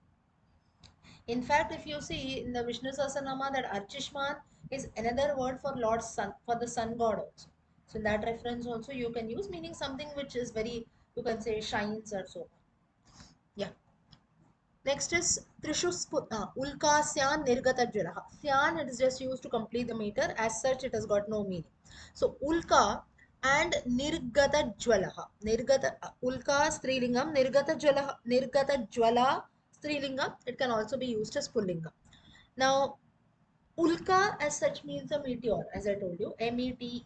in fact, if you see in the Vishnu Sahasranama, that Archishman is another word for Lord Sun, for the sun god also. So in that reference also you can use, meaning something which is very, you can say shines or so on. Yeah. Next is Trishu Ulka Syan Nirgata Jwalaha. Syan, it is just used to complete the meter. As such, it has got no meaning. So Ulka and Nirgata Jwalaha. Nirgata Ulka Strilingam, Nirgata Jwala Strilingam. It can also be used as Pullinga. Now, Ulka as such means a meteor, as I told you. M-E-T,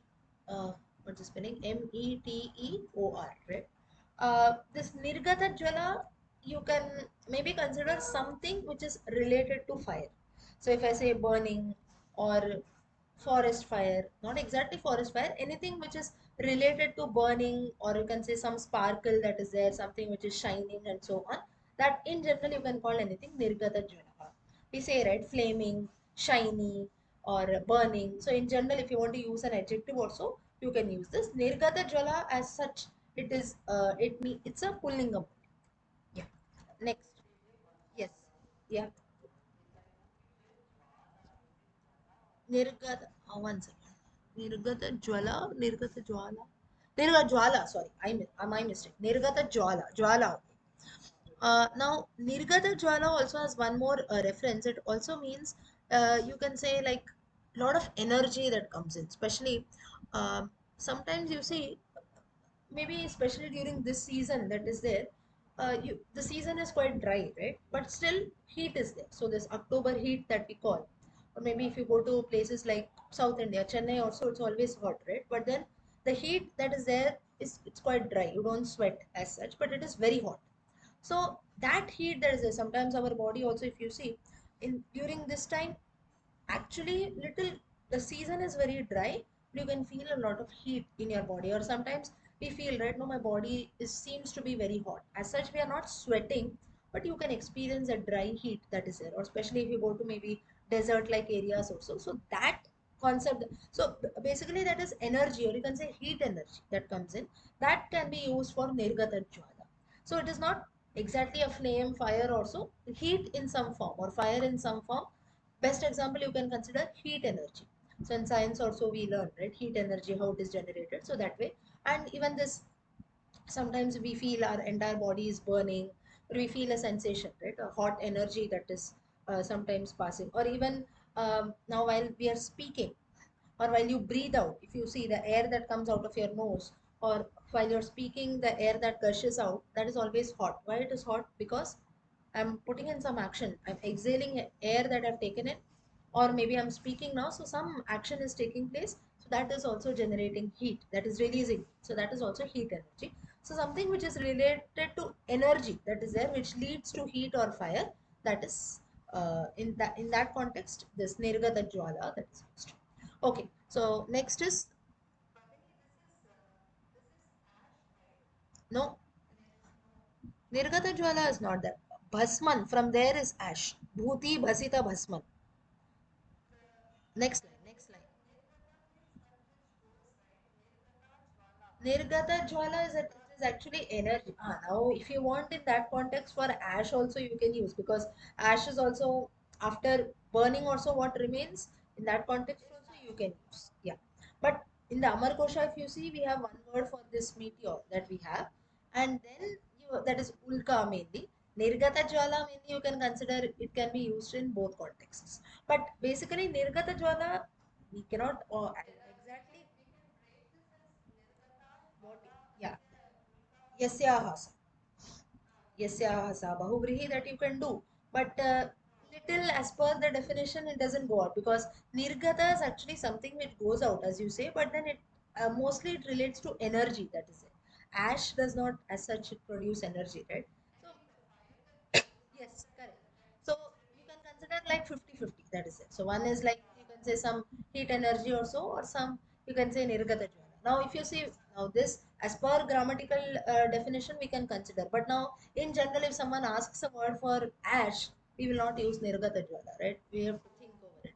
what's the spelling? Meteor, right? This Nirgata Jwala, you can maybe consider something which is related to fire. So if I say burning or forest fire, not exactly forest fire, anything which is related to burning, or you can say some sparkle that is there, something which is shining and so on. That in general you can call anything Nirgata Jwala. We say, right, flaming, shiny, or burning. So in general, if you want to use an adjective also, you can use this. Nirgata jala as such, it's a pullingam. Yeah. Next. Yes. Yeah. Nirgata. One second. Nirgata jwala. Nirgata jwala. Sorry, my mistake. Nirgata jwala. Jwala. Now, Nirgata Jwala also has one more reference. It also means you can say like a lot of energy that comes in, especially sometimes you see, maybe especially during this season that is there, the season is quite dry, right? But still, heat is there. So, this October heat that we call, or maybe if you go to places like South India, Chennai also, it's always hot, right? But then the heat that is there is it's quite dry. You don't sweat as such, but it is very hot. So that heat that is there, sometimes our body also, if you see, in during this time, actually little the season is very dry, but you can feel a lot of heat in your body. Or sometimes we feel, right, no, my body seems to be very hot. As such, we are not sweating, but you can experience a dry heat that is there. Or especially if you go to maybe desert like areas also. So that concept, so basically that is energy, or you can say heat energy that comes in, that can be used for nirgata jwala. So it is not exactly a flame, fire also, heat in some form or fire in some form. Best example you can consider heat energy. So in science also we learn, right, heat energy, how it is generated. So that way, and even this, sometimes we feel our entire body is burning, or we feel a sensation, right, a hot energy that is sometimes passing. Or even now while we are speaking, or while you breathe out, if you see the air that comes out of your nose, or while you're speaking, the air that gushes out, that is always hot. Why it is hot? Because I'm putting in some action. I'm exhaling air that I've taken in, or maybe I'm speaking now, so some action is taking place. So that is also generating heat. That is releasing. So that is also heat energy. So something which is related to energy that is there, which leads to heat or fire. That is in that context, this nirgata jwala that is used. Okay. So next is no, nirgata jwala is not that. Bhasman, from there is ash. Bhuti bhasita bhasman. Next line, next line. Nirgata Jwala it is actually energy. Now, if you want in that context for ash also you can use, because ash is also after burning also what remains, in that context also you can use. Yeah. But in the Amarkosha, if you see, we have one word for this meteor that we have, and then that is Ulka mainly. Nirgata Jwala mainly you can consider it can be used in both contexts. But basically Nirgata Jwala we cannot exactly what, yeah. Yasyaha sa. Yasyaha sa. Bahuvrihi that you can do. But little as per the definition, it doesn't go out, because nirgata is actually something which goes out, as you say, but then it mostly it relates to energy that is it. Ash does not as such produce energy, right? So yes, correct. So you can consider like 50-50. That is it. So one is like you can say some heat energy or so, or some you can say nirgata jwala. Now if you see, now this as per grammatical definition we can consider. But now in general, if someone asks a word for ash, we will not use nirgata jwala, right? We have to think over it.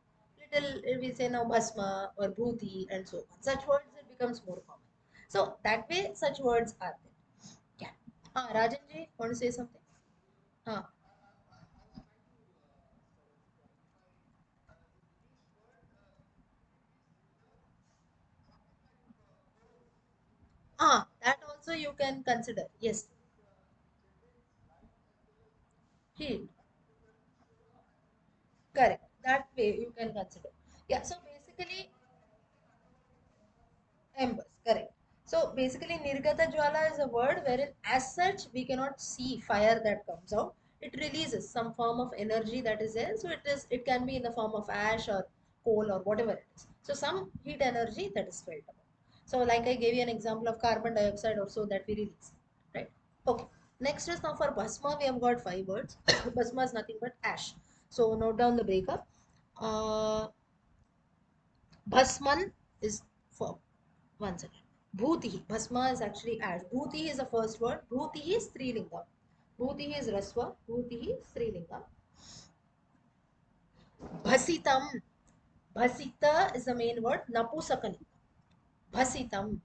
Little we say now bhasma or bhuti and so on. Such words it becomes more common. So that way such words are there. Yeah. Rajan ji, want to say something? Ah. That also you can consider. Yes, heat. Correct. That way you can consider. Yeah. So basically, embers. Correct. So basically, Nirgata Jwala is a word wherein, as such, we cannot see fire that comes out. It releases some form of energy that is there. So it is. It can be in the form of ash or coal or whatever it is. So some heat energy that is felt about. So like I gave you an example of carbon dioxide also that we release. Right. Okay. Next is now for Bhasma. We have got five words. Bhasma is nothing but ash. So note down the breakup. Uh, Bhasman is for one second. Bhuti. Bhasma is actually ash. Bhuti is the first word. Bhuti is Strilinga. Bhuti is Raswa. Bhuti is Strilinga. Bhasitam. Bhasita is the main word. Napusakali. Bhasitam.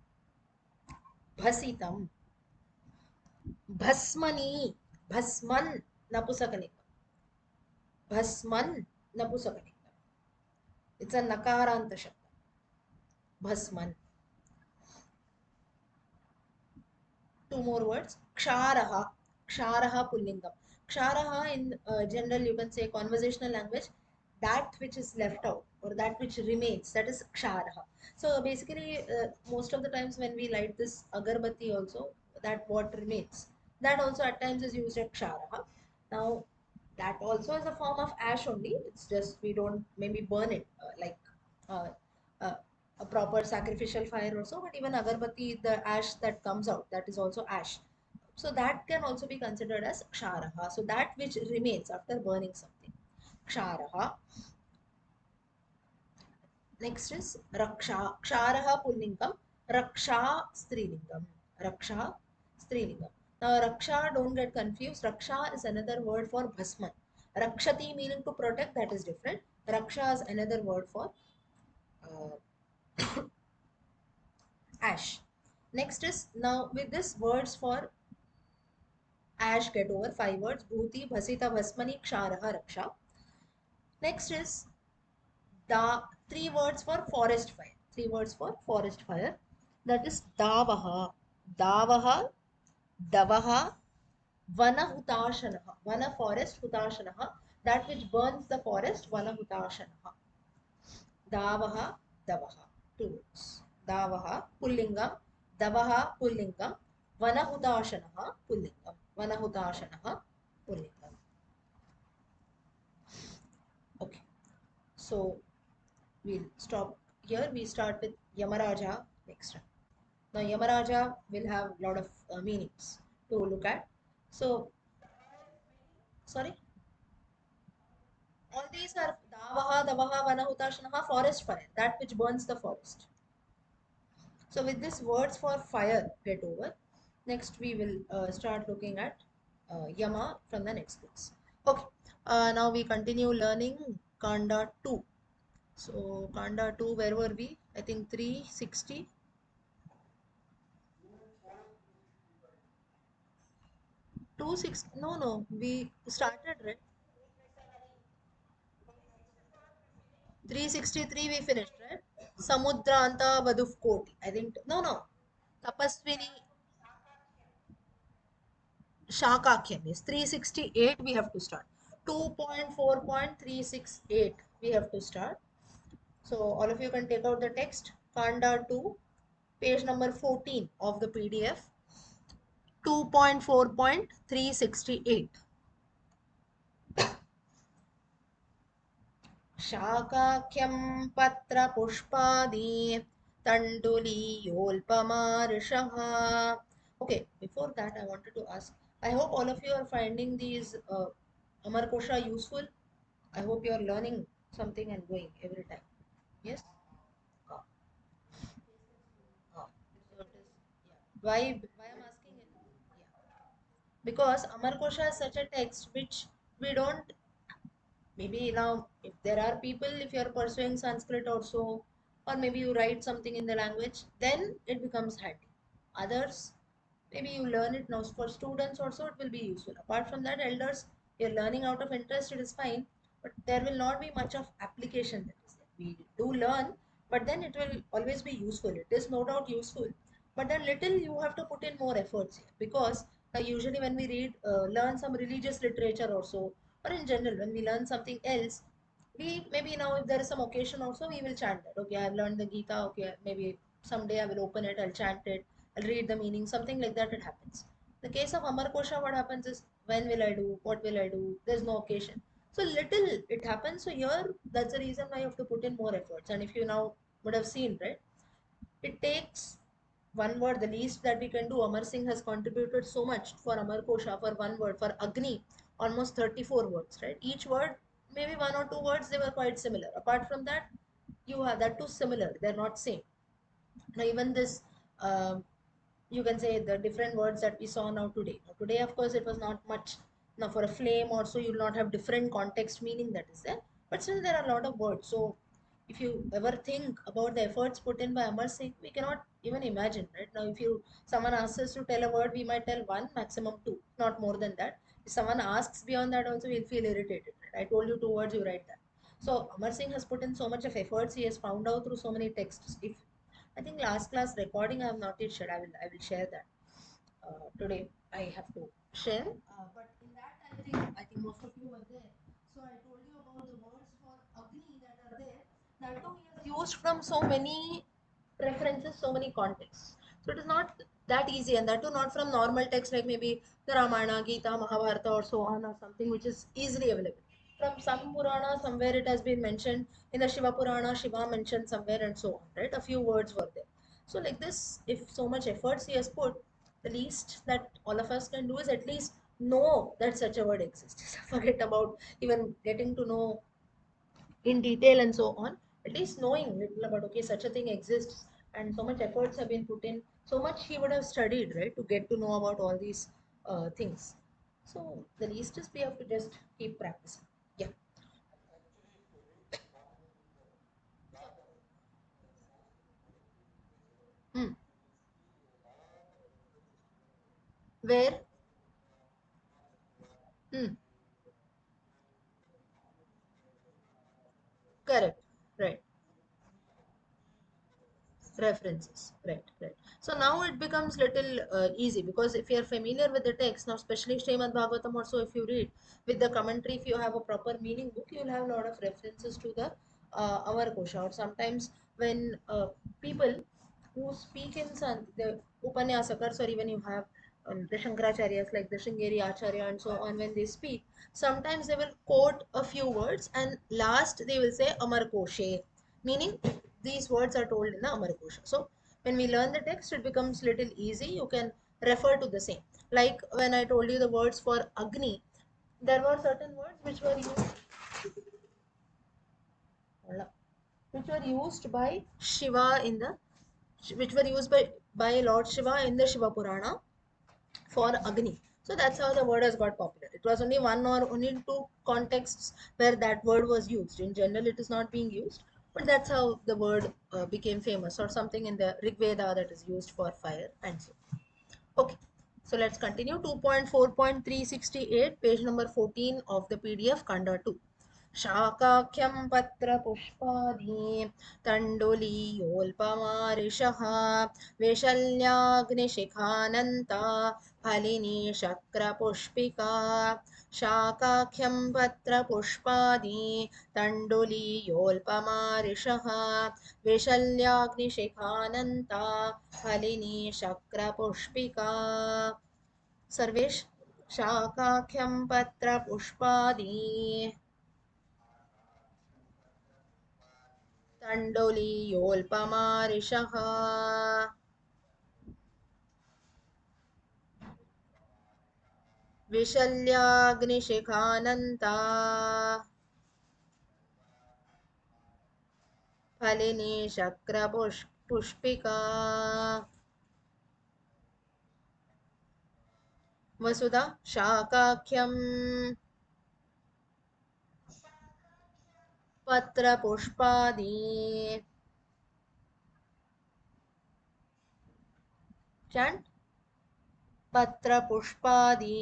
Bhasitam. Bhasmani. Bhasman. Napusakali. Bhasman. Napusakali. It's a nakaranta shabda. Bhasman. Two more words. Ksharaha. Ksharaha pullingam. Ksharaha in general, you can say conversational language, that which is left out or that which remains, that is ksharaha. So basically, most of the times when we light this agarbatti also, that what remains, that also at times is used as ksharaha. Now, that also is a form of ash only. It's just we don't maybe burn it like uh, uh, a proper sacrificial fire also, but even agarbatti, the ash that comes out, that is also ash. So that can also be considered as ksharaha. So that which remains after burning something. Ksharaha. Next is raksha. Ksharaha pullingam. Raksha strilingam. Raksha strilingam. Now raksha, don't get confused. Raksha is another word for bhasman. Rakshati meaning to protect, that is different. Raksha is another word for uh, ash. Next is now with this words for ash get over five words. Bhuti, Bhasita, Bhasmani, Ksharaha, Raksha. Next is the three words for forest fire. Three words for forest fire. That is Davaha, Davaha, Davaha, Vana Hutashanaha. Vana forest, Hutashanaha. That which burns the forest, Vana Hutashanaha. Davaha, Davaha. Two words. Davaha, Pullingam, Davaha, Pullingam, Vana Hutashanaha, Pullingam. Vana Hutashanaha, Pullingam. Okay. So we'll stop here. We start with Yamaraja next time. Now, Yamaraja will have a lot of meanings to look at. So, sorry, all these are Davaha, Davaha, Vanahutashanaha, forest fire, that which burns the forest. So, with this words for fire get over, next we will start looking at Yama from the next class. Okay, now we continue learning Kanda 2. So, Kanda 2, where were we? I think 360. 26, no, we started, right? 363 we finished, right? Samudraanta Vadufkoti. I think, no. Tapaswini Shakakyam is 368 we have to start. 2.4.368 we have to start. So all of you can take out the text. Kanda 2, page number 14 of the PDF. 2.4.368. शाकाख्यं पत्रपुष्पादि तण्डुलीयोल्पमार्षः. Okay, before that, I wanted to ask. I hope all of you are finding these Amarkosha useful. I hope you are learning something and going every time. Yes? Uh, so it is, yeah. Why I'm asking it? Yeah. Because Amarkosha is such a text which we don't, maybe now if there are people, if you are pursuing Sanskrit also, or maybe you write something in the language, then it becomes handy. Others, maybe you learn it now. For students also it will be useful. Apart from that, elders, you're learning out of interest, it is fine, but there will not be much of application. That is there. We do learn, but then it will always be useful. It is no doubt useful, but then little you have to put in more efforts here, because usually when we read learn some religious literature also, or in general when we learn something else, we maybe now if there is some occasion also we will chant that. Okay, I've learned the Gita. Okay, maybe someday I will open it, I'll chant it, I'll read the meaning, something like that. It happens. The case of Amarkosha, what happens is, when will I do? What will I do? There's no occasion. So little it happens. So here, that's the reason why you have to put in more efforts. And if you now would have seen, right, it takes one word, the least that we can do. Amar Singh has contributed so much for Amar Kosha, for one word, for Agni, almost 34 words, right? Each word, maybe one or two words, they were quite similar. Apart from that, you have that too similar, they're not same. Now, even this, um, you can say the different words that we saw now today. Now, today, of course, it was not much. Now, for a flame, also, you will not have different context meaning that is there, but still, there are a lot of words. So, if you ever think about the efforts put in by Amar Singh, we cannot even imagine, right? Now, if you someone asks us to tell a word, we might tell one, maximum two, not more than that. If someone asks beyond that, also we'll feel irritated. Right? I told you two words, you write that. So Amar Singh has put in so much of efforts. He has found out through so many texts. If I think last class recording I have not yet shared, I will share that today. I have to share. But in that, I think most of you were there. So I told you about the words for Agni that are there. That too he has used from so many references, so many contexts. So it is not that easy, and that too not from normal text like maybe the Ramayana, Gita, Mahabharata, or so on, or something which is easily available. From some Purana, somewhere it has been mentioned in the Shiva Purana, Shiva mentioned somewhere, and so on. Right? A few words were there. So like this, if so much efforts he has put, the least that all of us can do is at least know that such a word exists. Forget about even getting to know in detail and so on. At least knowing little about okay, such a thing exists, and so much efforts have been put in. So much he would have studied, right, to get to know about all these things. So the least is we have to just keep practicing. Yeah. Hmm. Where? Hmm. Correct. Right. References, right. So now it becomes little easy, because if you are familiar with the text now, especially Srimad Bhagavatam also, if you read with the commentary, if you have a proper meaning book, you will have a lot of references to the Amarkosha. Or sometimes when people who speak in the Upanyasakars, or even you have the Shankaracharyas like the Shringeri Acharya and so on, when they speak, sometimes they will quote a few words and last they will say Amarkoshe, meaning these words are told in the Amarkosha. So when we learn the text, it becomes little easy. You can refer to the same. Like when I told you the words for Agni, there were certain words which were used by Shiva in the which were used by Lord Shiva in the Shiva Purana for Agni. So that's how the word has got popular. It was only one or only two contexts where that word was used. In general, it is not being used, but that's how the word became famous, or something in the Rig Veda that is used for fire and so. Okay, so let's continue. 2.4.368, page number 14 of the PDF, Kanda 2. शाकाख्यं पत्रपुष्पादि तण्डुलीयोल्पमारिषः वैशल्याग्निशिखानन्ता फलिनी शक्रपुष्पिका शाकाख्यं पत्रपुष्पादि तण्डुलीयोल्पमारिषः वैशल्याग्निशिखानन्ता फलिनी शक्रपुष्पिका Sarvesh शाकाख्यं पत्रपुष्पादि तण्डुलीयोल्पमारिषः विशल्याग्निशिखानन्ता फलिनी शक्रपुष्पिका Vasudha शाकाख्यं पत्रपुष्पादि Chanda पत्रपुष्पादि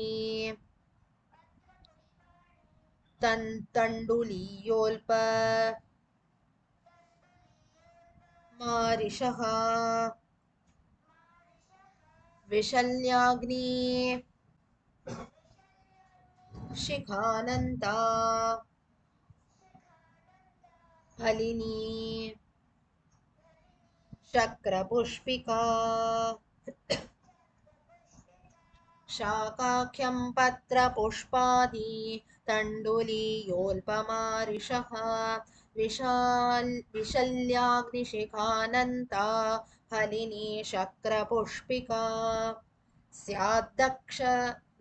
तण्डुलीयोल्प मारिषः विशल्याग्नि शिखानन्ता फलिनी शक्रपुष्पिका शाकाख्यं पत्रपुष्पादि तण्डुलीयोल्पमारिषः विशल्याग्निशिखानन्ता फलिनी शक्रपुष्पिका स्याद्दक्ष,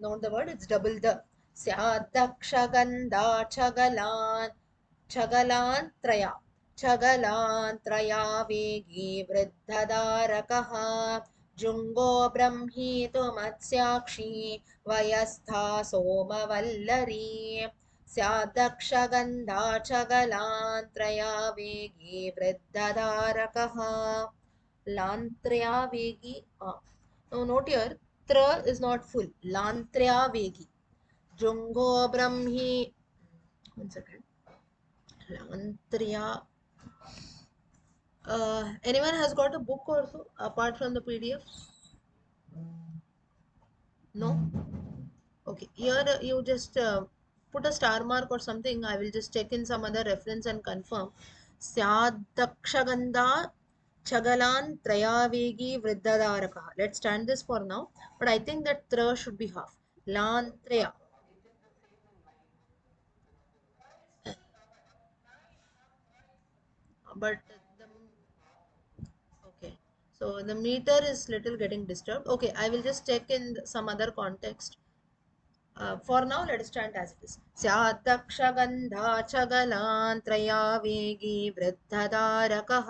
note the word, it's double the, स्याद्दक्षगन्धा छगलान्त्रया छगलान्त्रया वेगी वृद्धधारकः जुङ्गो ब्रह्मीतु मत्स्याक्षी वयस्था सोमवल्लरी स्यादक्षगन्धा च गलान्त्रया वेगी वृद्धधारकः लान्त्रया वेगी no note here tra is not full lantrya vegi jungo brahmi one second lantrya anyone has got a book also apart from the PDF? No. Okay, here you just put a star mark or something. I will just check in some other reference and confirm. Syadakshagandha Chagalan Trayavegi Vriddhadaraka. Let's stand this for now. But I think that tra should be half. Lan Traya. But the okay. So the meter is little getting disturbed. Okay, I will just check in some other context. For now, let us chant as it is. स्यात्तक्षगन्धा च गलान्त्रया वेगी वृद्धधारकः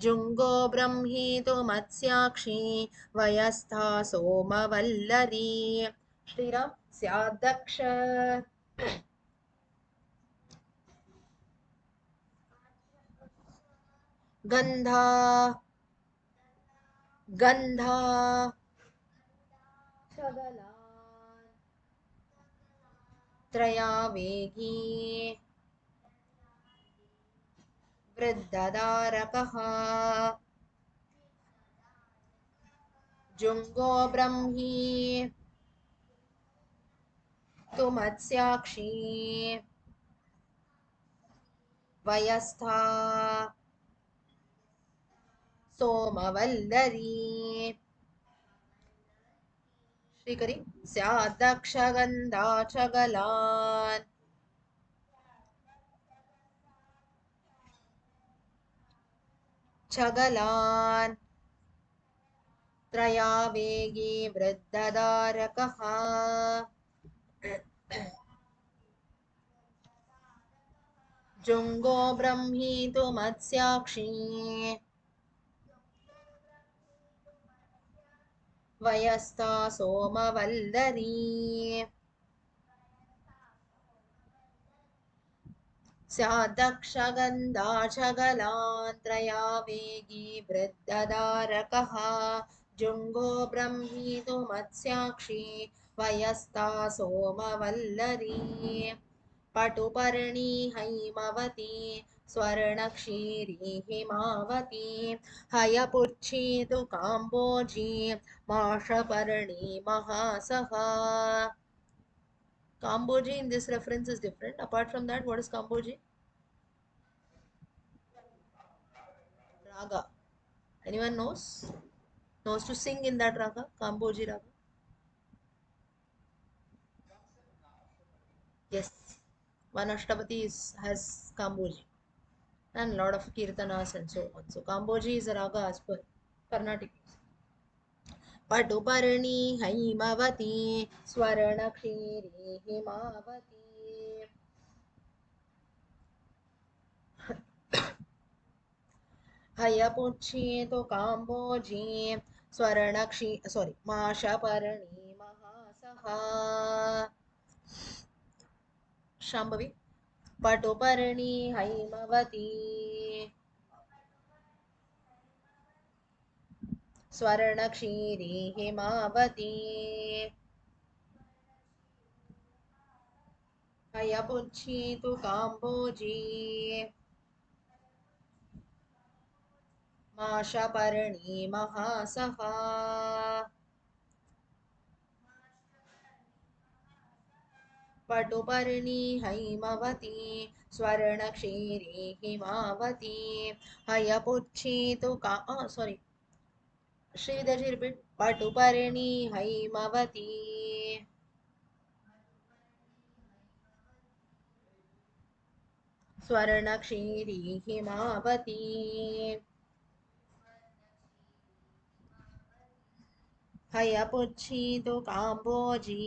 जुङ्गो ब्रह्मीतु मत्स्याक्षी वयस्था सोमवल्लरी श्रीराम स्यादक्ष गन्धा गन्धा च गलान् त्रया वेगी वृद्धधारकः जुङ्गो ब्रह्मी तु मत्स्याक्षी वयस्था सोमवल्लरी श्रीकरी स्यादक्षगन्धा च गलान् च गलान् त्रया वेगी वृद्धधारकः जुङ्गो ब्रह्मी तु मत्स्याक्षी वयस्ता सोमवल्लरी स्यादक्षगन्धा च गलान् त्रया वेगी वृद्धधारकः जुङ्गो ब्रह्मीतु मत्स्याक्षी वयस्ता सोमवल्लरी पटुपर्णी हैमवती स्वर्णक्षीरी हिमावती हयपुच्छी तु काम्बोजी माषपर्णी महासहा Kamboji in this reference is different. Apart from that, what is Kamboji? Raga. Anyone knows? Knows to sing in that raga? Kamboji raga? Yes. One Ashtapati has Kamboji. And a lot of kirtanas and so on. So Kamboji is a raga as per Carnatic. Patuparni Haimavati Swaranakshiri Himavati Hayapuchi to Kamboji Swaranakshi sorry Mashaparani Mahasaha Shambhavi Patuparni Haimavati Swaranakshiri Himavati Hayapuchi to Kamboji Mashaparani Mahasaha पटुपर्णी Haimavati स्वर्णक्षीरी Himavati हयपुच्छी तु का sorry श्रीविद्याजी repeat पटुपर्णी Haimavati स्वर्णक्षीरी Himavati हयपुच्छी तु काम्बोजी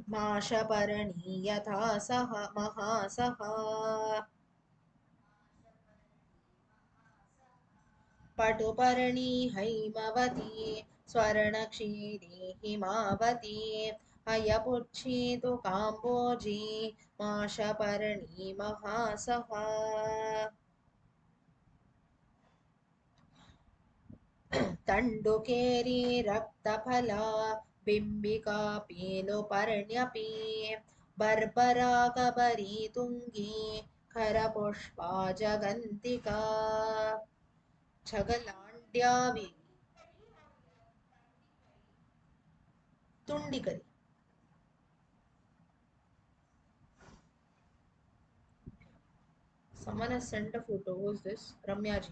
माशपर्णी यथा सह महासः पटुपर्णी हैमवती स्वर्णक्षीरी हिमावती अयपुच्छी तु काम्बोजी माशपर्णी महासहा तण्डुकेरी रक्तफला बिम्बिका पीलुपर्ण्यपी Barbara कबरी तुङ्गी खरपुष्पा जगन्तिका छगलाण्ड्यावि तुण्डिकरी. Someone has sent a photo. Who's this? Ramya ji.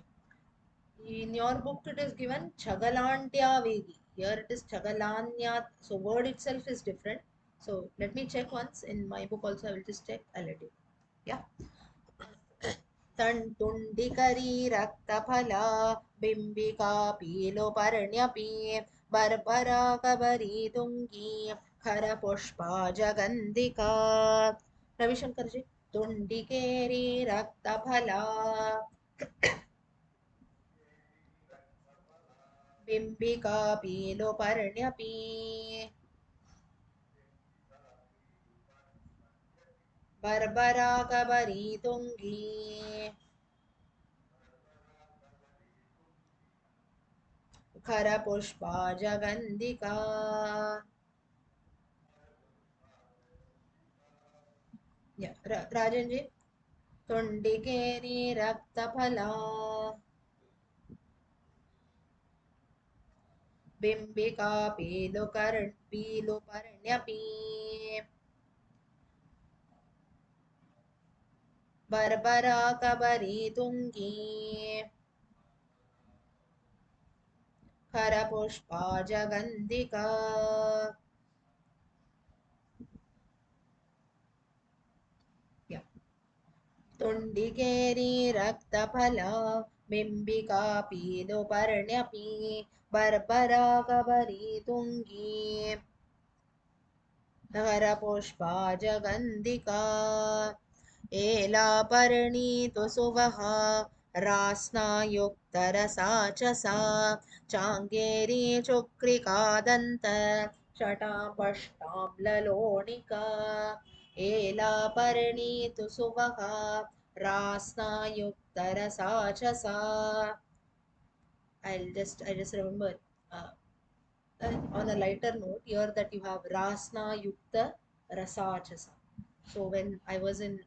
In your book, it is given Chagalantya Vegi. Here it is Chagalanya. So word itself is different. So let me check once. In my book also, I will just check. I'll let you. Yeah. तण्टुण्डिकरी रक्तफला बिम्बिका पीलोपर्ण्यपी Barbara कबरी तुङ्गी खरपुष्पा जगन्दिका. Ravishankar ji. तुण्डिकेरी रक्तफला बिम्बिका पीलोपर्ण्यपी Barbara कबरी तुङ्गी खरपुष्पा जगन्दिका. Yeah, Rajan ji. तुण्डिकेरी रक्तफला बिम्बिका पीलुपर्ण्यपी Barbara कबरी तुङ्गी खरपुष्पा जगन्दिका. Yeah. तुण्डिकेरी रक्तफला बिम्बिका पीलुपर्ण्यपी Barbara कबरी तुङ्गी खरपुष्पा जगन्दिका. एलापर्णीतु सुवहा रास्नायुक्तरसा चाङ्गेरी चुक्रिकादन्त शटापष्टाम्ललोणिका. एलापर्णीतु सुवहा रास्नायुक्तरसा. I just remember uh, on a lighter note here that you have rasna yukta rasachasa. So when I was in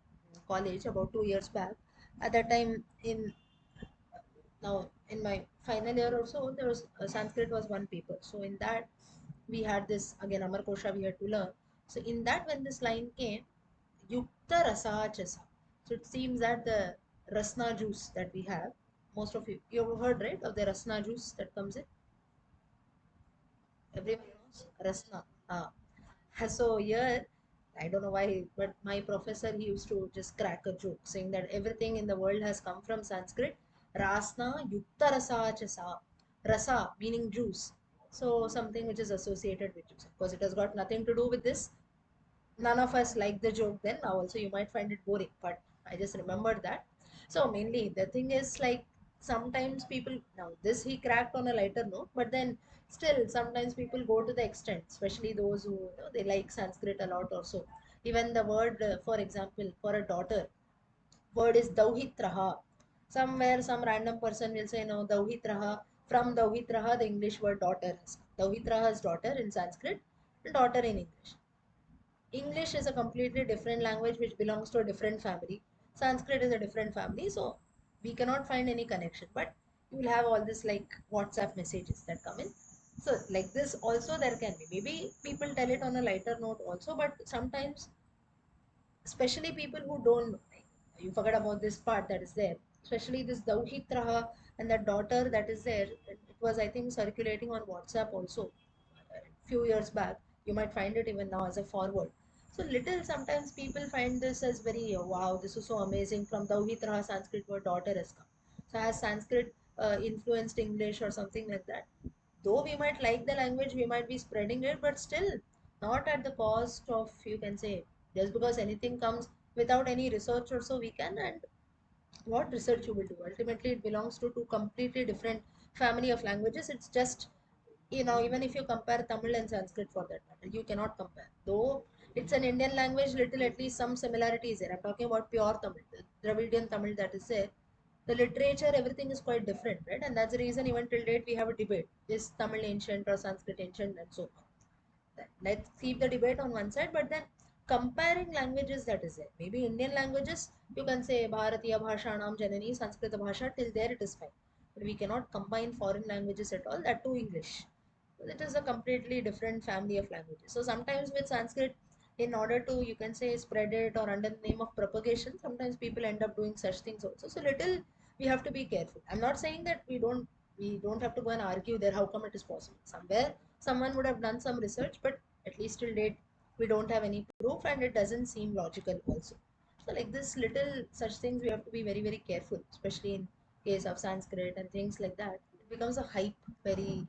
college about 2 years back, at that time in now in my final year also there was Sanskrit was one paper. So in that we had this again Amarkosha we had to learn. So in that when this line came, yukta rasachasa. So it seems that the rasna juice that we have, most of you have heard right of the rasna juice that comes in. Everyone knows rasna. Ah. So here, I don't know why, but my professor he used to just crack a joke saying that everything in the world has come from Sanskrit. Rasna yukta rasa chasa. Rasa meaning juice. So something which is associated with juice. Of course, it has got nothing to do with this. None of us like the joke then. Now also you might find it boring, but I just remembered that. So mainly the thing is like sometimes people now this he cracked on a lighter note, but then still sometimes people go to the extent, especially those who they like Sanskrit a lot also. Even the word, for example, for a daughter, word is dauhitraha. Somewhere some random person will say no dauhitraha. From dauhitraha the English word daughter is. Dauhitraha is daughter in Sanskrit and daughter in English. English is a completely different language which belongs to a different family. Sanskrit is a different family, so we cannot find any connection. But you will have all this like WhatsApp messages that come in. So like this also there can be. Maybe people tell it on a lighter note also, but sometimes, especially people who don't know, like, you forget about this part that is there. Especially this Dauhitraha and that daughter that is there. It was I think circulating on WhatsApp also few years back. You might find it even now as a forward. So little sometimes people find this as very wow, this is so amazing. From Dauhitra Sanskrit word daughter has come. So has Sanskrit influenced English or something like that? Though we might like the language, we might be spreading it, but still not at the cost of you can say just because anything comes without any research or so we can and what research you will do ultimately it belongs to two completely different family of languages. It's just Even if you compare Tamil and Sanskrit for that matter, you cannot compare, though it's an Indian language, little at least some similarity is there. I'm talking about pure Tamil, the Dravidian Tamil that is there. The literature, everything is quite different, right? And that's the reason even till date we have a debate, is Tamil ancient or Sanskrit ancient, and so on. Let's keep the debate on one side, but then comparing languages, that is it. Maybe Indian languages, you can say Bharatiya Bhashanam Janani Sanskrita Bhasha, till there it is fine, but we cannot combine foreign languages at all, that too English. It is a completely different family of languages. So sometimes with Sanskrit, in order to, you can say, spread it or under the name of propagation, sometimes people end up doing such things also. So little we have to be careful. I'm not saying that we don't have to go and argue there. How come it is possible? Somewhere someone would have done some research, but at least till date we don't have any proof, and it doesn't seem logical also. So like this little such things we have to be very very careful, especially in case of Sanskrit and things like that. It becomes a hype very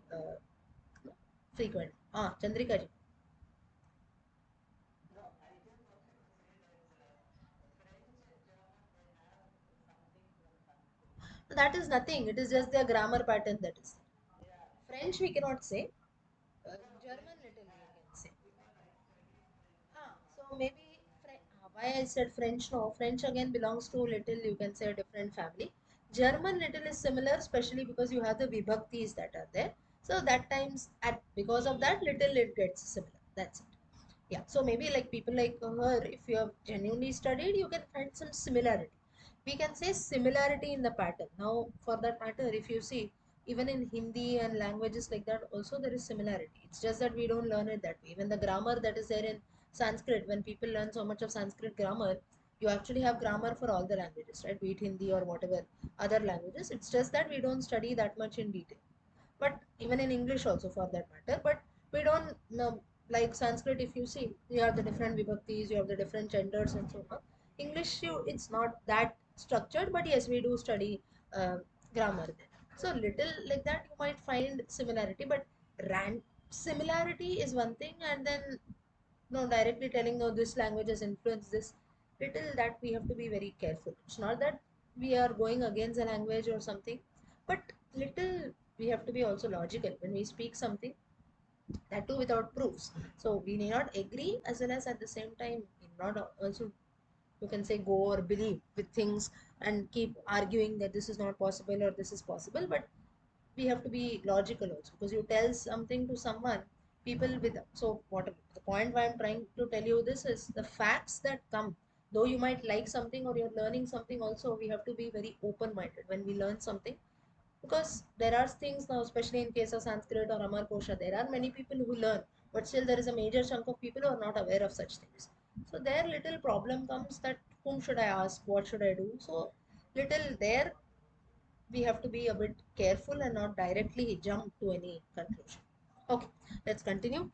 frequent. Chandrika ji. That is nothing. It is just their grammar pattern that is. French we cannot say. German little you can say. So maybe why I said French? No, French again belongs to little, you can say, a different family. German little is similar, especially because you have the vibhaktis that are there. So that times at because of that little it gets similar. That's it. Yeah. So maybe like people like her, if you have genuinely studied, you can find some similarity. We can say similarity in the pattern. Now, for that matter, if you see, even in Hindi and languages like that, also there is similarity. It's just that we don't learn it that way. Even the grammar that is there in Sanskrit, when people learn so much of Sanskrit grammar, you actually have grammar for all the languages, right? Be it Hindi or whatever other languages. It's just that we don't study that much in detail, but even in English also for that matter. But we don't know, like Sanskrit, if you see, you have the different vibhaktis, you have the different genders and so on. English, it's not that structured, but yes, we do study uh, grammar there. So little like that you might find similarity, but ran similarity is one thing, and then no directly telling, no, this language has influenced this, little that we have to be very careful. It's not that we are going against the language or something, but little we have to be also logical when we speak something, that too without proofs. So we may not agree, as well as at the same time we not also, you can say, go or believe with things and keep arguing that this is not possible or this is possible. But we have to be logical also, because you tell something to someone, people with, so what the point why I'm trying to tell you this is the facts that come. Though you might like something or you're learning something also, we have to be very open minded when we learn something, because there are things now, especially in case of Sanskrit or Amarkosha, there are many people who learn, but still there is a major chunk of people who are not aware of such things. So their little problem comes that whom should I ask, what should I do? So little there we have to be a bit careful and not directly jump to any conclusion. Okay, let's continue.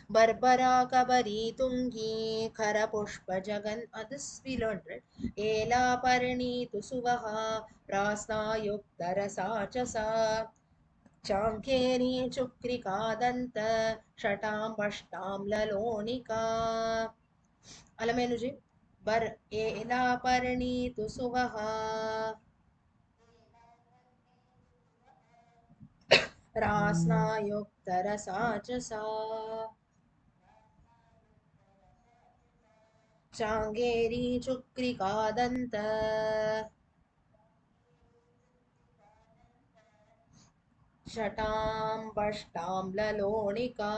Barbara kabari tungi khara pushpa jagan. This we learned, right? Ela parani tu suvaha prasna yuktara chasa चाङ्केरी चुक्रिकादन्त शटां पष्टां ललोणिका. अलमेनुजि बर एलापर्णी तु सुवः रास्नायुक्तरसा च सा चाङ्गेरी चुक्रिकादन्त शटां पष्टां ललोणिका.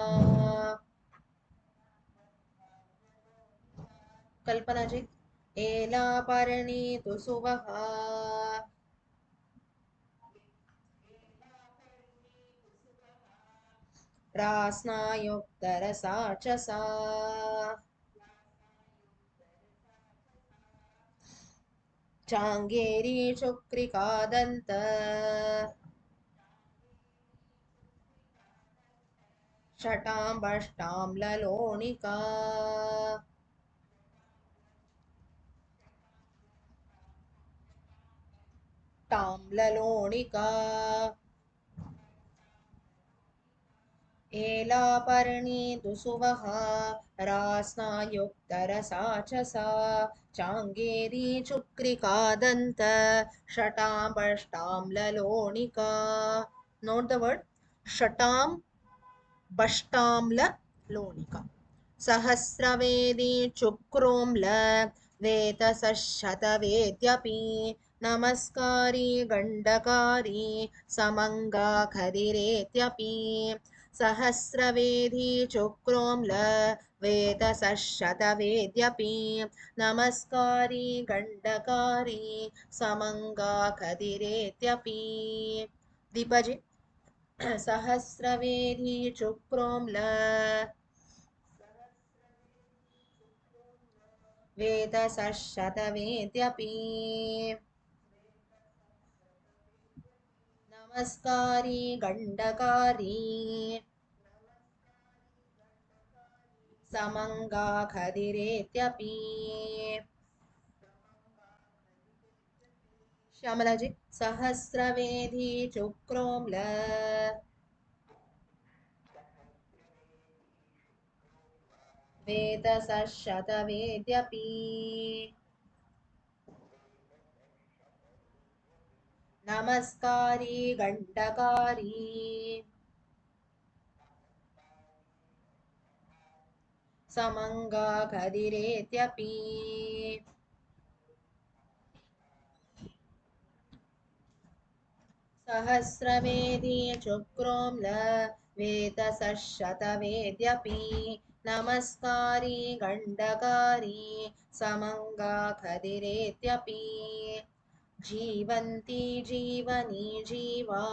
कल्पना जी. एलापर्णी तु सुवः रास्नायुक्तरसा च सा चाङ्गेरी चुक्रिकादन्त शटाम्बष्टां ललोणिका. टां ललोणिका. एलापर्णी सुवः रास्नायुक्तरसा च सा चाङ्गेरी चुक्रिकादन्त शटाम्बष्टां ललोणिका. Note the word षटां बष्टाम्ल लोणिका सहस्रवेदी चुक्रोम्ल वेतसशतवेद्यपि नमस्कारी गण्डकारी समङ्गाखदिरेत्यपि सहस्रवेदी चुक्रोम्ल वेतसशतवेद्यपि नमस्कारी गण्डकारी समङ्गाखदिरेत्यपि दीपजी सहस्रवेदी चुक्रोम्ल वेदसशतवेद्यपि नमस्कारी गण्डकारी समङ्गाखदिरेत्यपि Shamlaji सहस्रवेदी चुक्रोम्ल वेदसशतवेद्यपि नमस्कारी गण्डकारी समङ्गाखदिरेत्यपि सहस्रवेदी चुक्रोम्ल वेतसशतवेद्यपि नमस्कारी गण्डकारी समङ्गाखदिरेत्यपि जीवन्ति जीवनी जीवा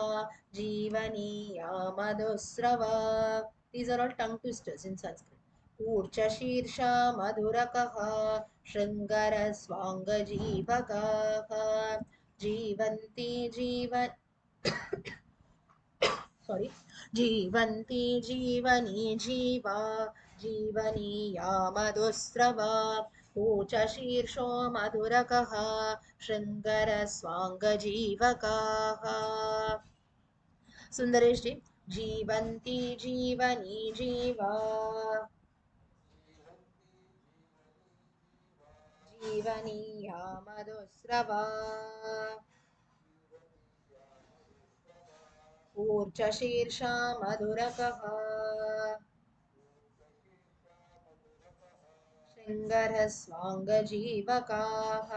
जीवनीया मधुस्रवा These are all tongue twisters in Sanskrit. ऊर्चशीर्षा मधुरकः शृङ्गरस्वाङ्गजीवकाः जीवन्ति sorry जीवन्ति जीवनी जीवा जीवनीया मधुस्रवा ऊचशीर्षो मधुरकः शृङ्गरस्वाङ्गजीवकाः सुन्दरेश जी जीवन्ति जीवनी जीवा जीवनीया मधुस्रवा ऊर्चशीर्षा मधुरकः शृङ्गरस्वाङ्गजीवकाः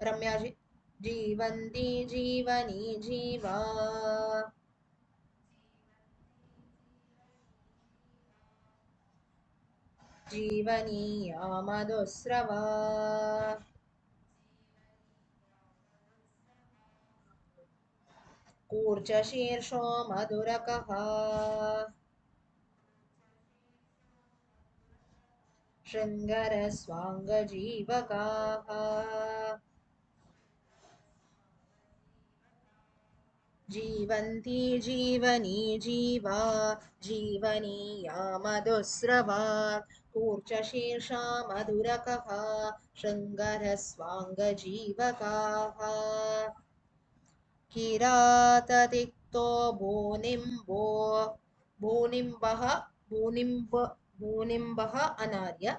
रम्या जी जीवन्ति जीवनी जीवा जीवनीया मधुस्रवा कूर्चशीर्षो मधुरकः शृङ्गरस्वाङ्गजीवकाः जीवन्ति जीवनी जीवा जीवनीया मधुस्रवा कूर्चशीर्षा मधुरकः शृङ्गरस्वाङ्गजीवकाः किराततिक्तो भूनिम्बो भूनिम्बः भूनिम्बः अनार्य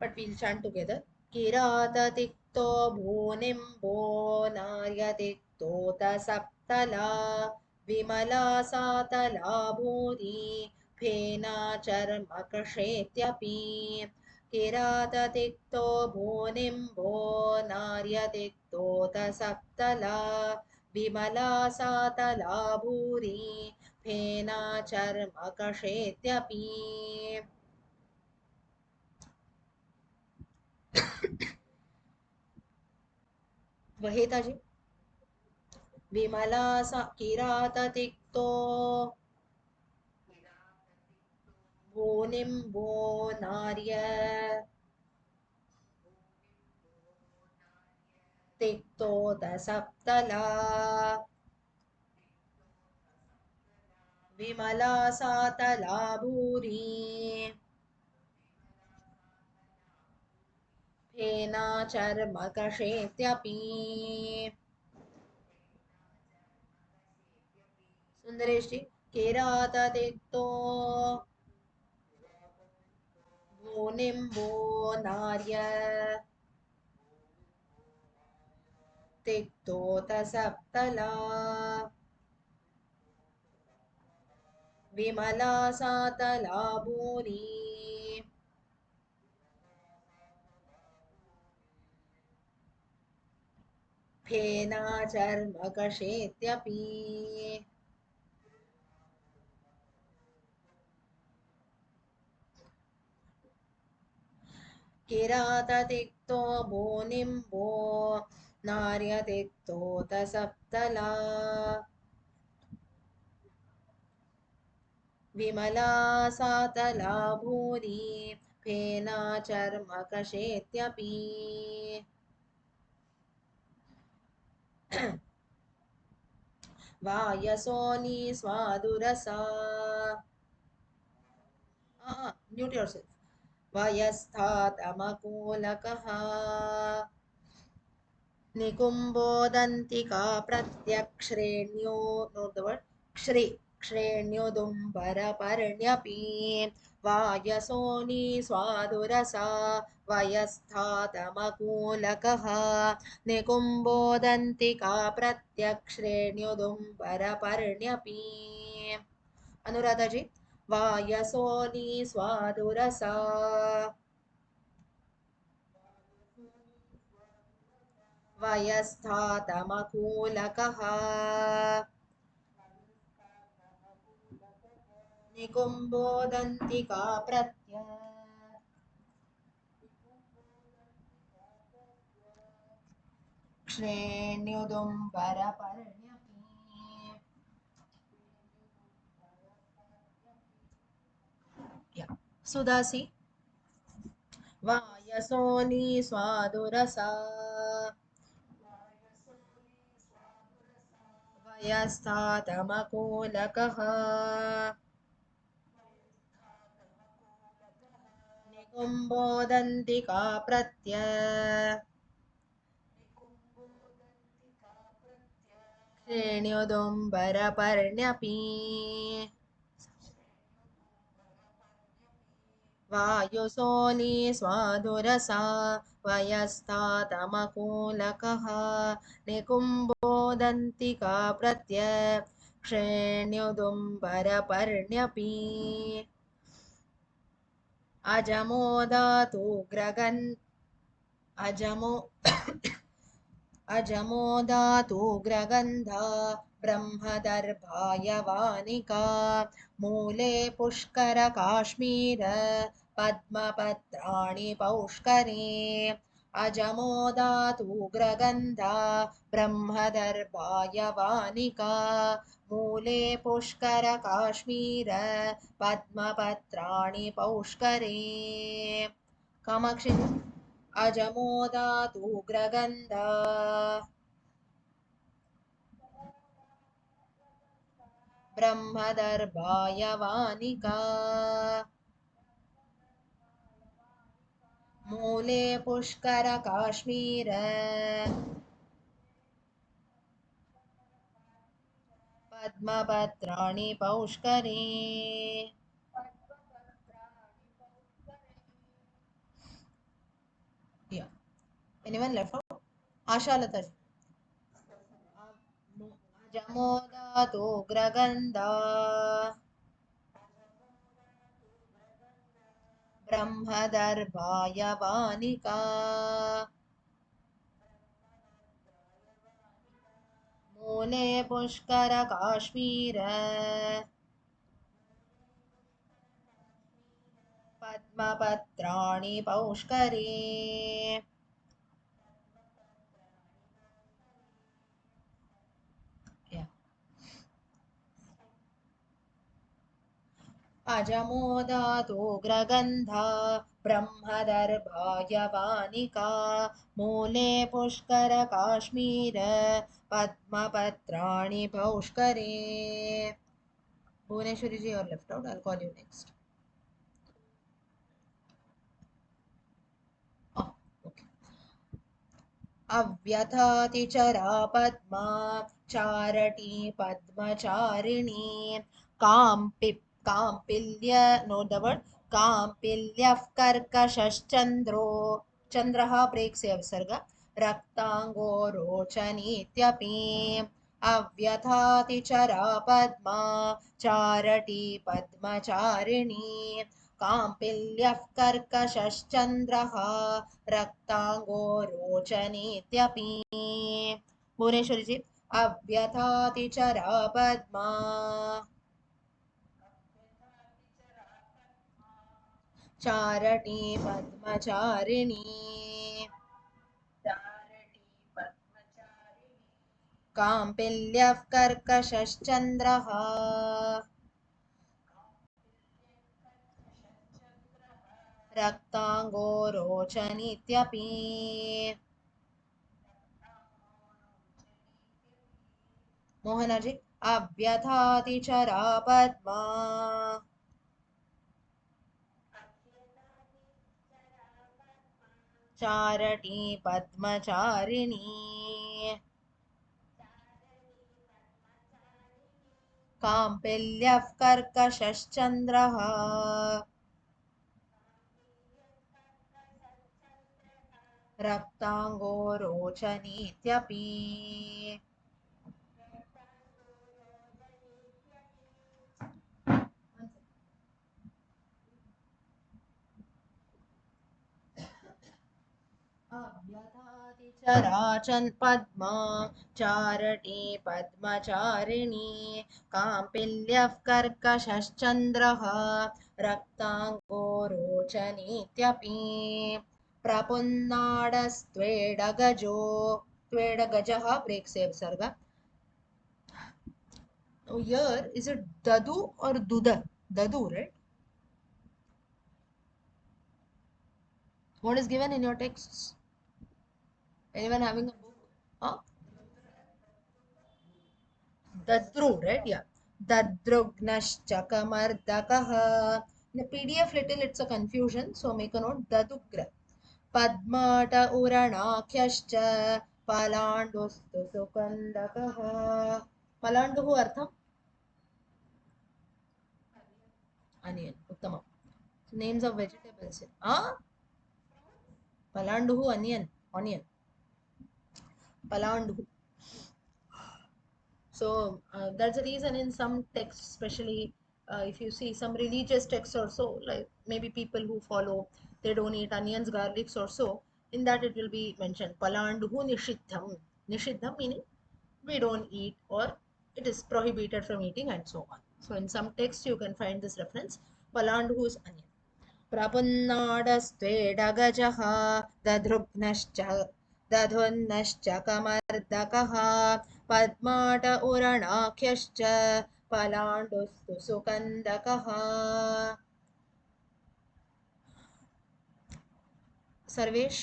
but we'll chant together किराततिक्तो भूनिम्बो नार्यतिक्तोत सप्तला Vimla सातला भूरि फेना चर्मकषेत्यपि किराततिक्तो भूनिम्बो नार्यतिक्तोत सप्तला विमला सातला भूरि फेना चर्मकषेत्यपि वहेता जी विमला किराततिक्तो भूनिम्बो नार्य तिक्तोत सप्तला विमला सातला भूरि फेना चर्मकषेत्यपि सुंदरेश जी किराततिक्तो भूनिम्बो नार्य तिक्तोतसप्तला विमला सातला भूरि फेनाचर्मकषेत्यपि किराततिक्तो भूनिम्बो नार्यतिक्तोतसप्तला विमला सातला भूरि फेनाचर्मकषेत्यपि वायसोनी स्वादुरसा म्यूट योरसेल्फ वयस्थातमकूलकः निकुम्बोदन्तिका प्रत्यक्ष्रेण्यो नोट द वर्ड श्रेण्योदुम्बरपर्ण्यपि वायसोनी स्वादुरसा वयस्थातमकूलकः निकुम्बोदन्तिका प्रत्यक्ष्रेण्योदुम्बरपर्ण्यपि अनुराधा जी वायसोनी स्वादुरसा वयस्थातमकूलकः निकुम्बोदन्तिका श्रेण्युदुम्बरपर्ण्यपि yeah. सुदासी वायसोनी स्वादुरसा वयस्थातमकूलकः निकुम्बोदन्तिका श्रेण्युदुम्बरपर्ण्यपि वायुसोनी स्वादुरसा वयस्थातमकूलकः निकुम्बोदन्तिका प्रत्यक्षेण्युदुम्बरपर्ण्यपि अजमोदातु ग्रगन् अजमो अजमोदातुग्रगन्धा ब्रह्मदर्भायवानिका मूले पुष्करकाश्मीर पद्मपत्राणि पौष्करे अजमोदातुग्रगन्धा ब्रह्मदर्भायवानिका मूले पुष्करकाश्मीर पद्मपत्राणि पौष्करे कामाक्षि अजमोदातुग्रगन्धा ब्रह्मदर्भायवानिका मूले पुष्करकाश्मीर पद्मपत्राणि पौष्करे yeah. Anyone left out? Ashalata ji. अजमोदातुग्रगन्धा ब्रह्मदर्भायवानिका मूले पुष्करकाश्मीर पद्मपत्राणि पौष्करे yeah. अजमोदातुग्रगन्धा ब्रह्मदर्भायवानिका मूले पुष्करकाश्मीर पद्मपत्राणि पौष्करे Bhuvneshwari ji, you're left out. I'll call you next. Oh, okay. अव्यथातिचरा पद्मा चारटी पद्मचारिणी काम्पिल्य नो द वर्ड काम्पिल्यः कर्कशश्चन्द्रो चन्द्रः प्रेक्ष्य विसर्ग रक्ताङ्गो रोचनीत्यपि अव्यथातिचरा पद्मा चारटी पद्मचारिणी काम्पिल्यः कर्कशश्चन्द्रः रक्ताङ्गो रोचनीत्यपि भुवनेश्वरी जी अव्यथातिचरा पद्मा चारटी पद्मचारिणी काम्पिल्यः कर्कशश्चन्द्रः रक्ताङ्गो रोचनीत्यपि मोहनजी अव्यथातिचरा पद्मा चारटी पद्मचारिणी काम्पिल्यः कर्कशश्चन्द्रः रक्ताङ्गो रोचनीत्यपि अव्यथातिचराचन् पद्मा चारटी पद्मचारिणी काम्पिल्यः कर्कशश्चन्द्रः रक्ताङ्गो रोचनीत्यपि प्रपुन्नाडस्त्वेडगजो त्वेडगजः breaks a visarga. Oh, here is it dadu or duda? Dadu, right? What is given in your texts? Anyone having a book? Huh? Dadru, right? Yeah. Dadrugnashchakamardakaha. In the PDF little it's a confusion, so make a note. Dadugra. Padmata uranakhyascha palandustu sukandakaha. Palanduhu artham? Onion. Uttamam. So names of vegetables. Ah? Palanduhu onion. Onion. Palanduhu. So that's the reason in some texts, especially if you see some religious texts or so, like maybe people who follow, they don't eat onions, garlics or so, in that it will be mentioned, Palanduhu Nishiddham. Nishiddham meaning we don't eat or it is prohibited from eating and so on. So in some texts you can find this reference, Palanduhu is onion. प्रपुन्नाडस्त्वेडगजः दधृघ्नश्च दधुन्नश्च कमर्दकः पद्माट उरणाख्यश्च पलाण्डुस्तु सुकन्दकः Sarvesh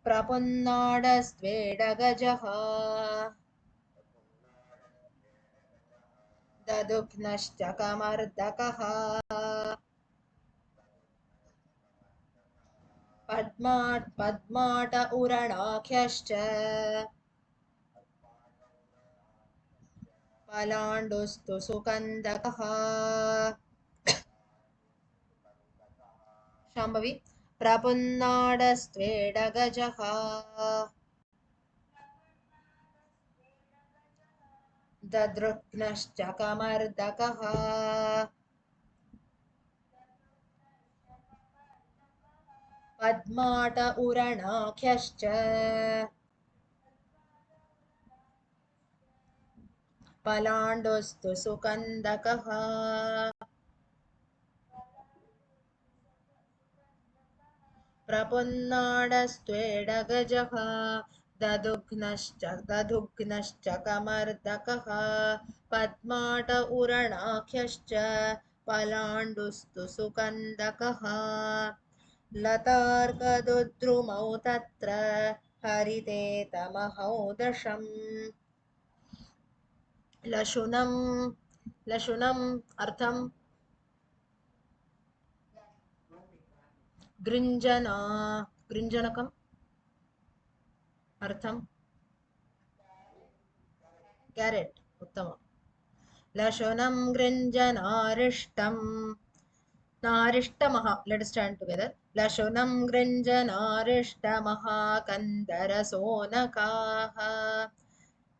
प्रपुन्नाडस्त्वेडगजः दधुघ्नश्च कमर्दकः पद्माट उरणाख्यश्च पलाण्डुस्तु सुकन्दकः Shambhavi प्रपुन्नाडस्त्वेडगजः दधृघ्नश्च कमर्दकः पद्माट उरणाख्यश्च पलाण्डुस्तु सुकन्दकः प्रपुन्नाडस्त्वेडगजः दधुघ्नश्च कमर्दकः पद्माट उरणाख्यश्च पलाण्डुस्तु सुकन्दकः लतार्कदुद्रुमौ तत्र हरिते तमहौ दशम् लशुनं लशुनम् अर्थं गृञ्जना गृञ्जनकम् अर्थं carat उत्तमम् लशुनं गृञ्जनारिष्टम् Narishtamaha. Let us stand together. Lashunam Grinjanarishtamah Kandarasonakaha.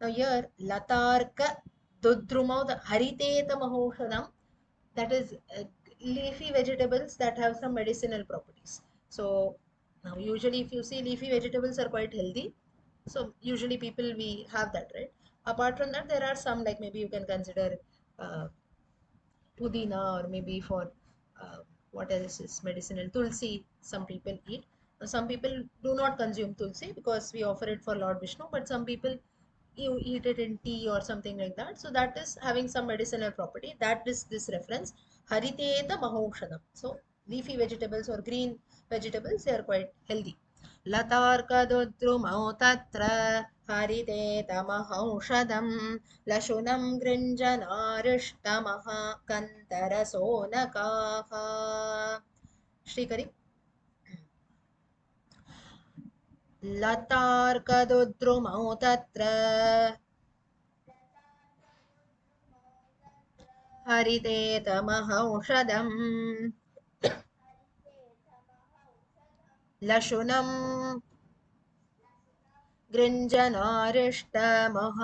Now here, Latarka Dudrumau, the Hariteta Mahoshadam, that is leafy vegetables that have some medicinal properties. So now usually if you see leafy vegetables are quite healthy. So usually people we have that, right? Apart from that, there are some like maybe you can consider uh, pudina or maybe for uh, what else is medicinal tulsi some people eat. Some people do not consume tulsi because we offer it for Lord Vishnu, but some people you eat it in tea or something like that, so that is having some medicinal property. That is this reference hariteta mahaushadam. So leafy vegetables or green vegetables, they are quite healthy. लतार्कदुद्रुमौ तत्र हरिते तमहौषधम् लशुनं गृञ्जनारिष्टमः कन्तरसोनकाः. श्रीकरि. लतार्कदुद्रुमौ तत्र हरिते तमहौषधम् लशुनं गृञ्जनारिष्टमः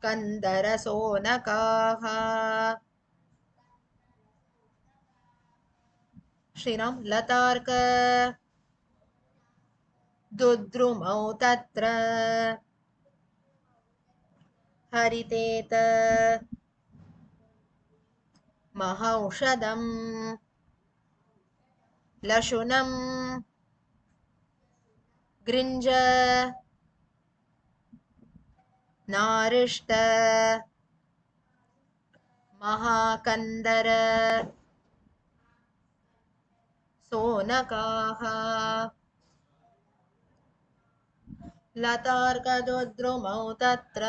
कन्दरसोनकाः. श्रीराम. लतार्क दुद्रुमौ तत्र हरितेत महौषधम् लशुनं गृञ्ज नारिष्ट महाकन्दर सोनकाः. लतार्कदुद्रुमौ तत्र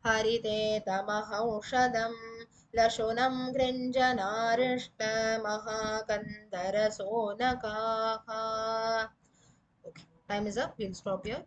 हरितेतमहौषधम् लशुनं गृञ्जनारिष्टमहाकन्दरसोनकाः. Okay, time is up. We'll stop here.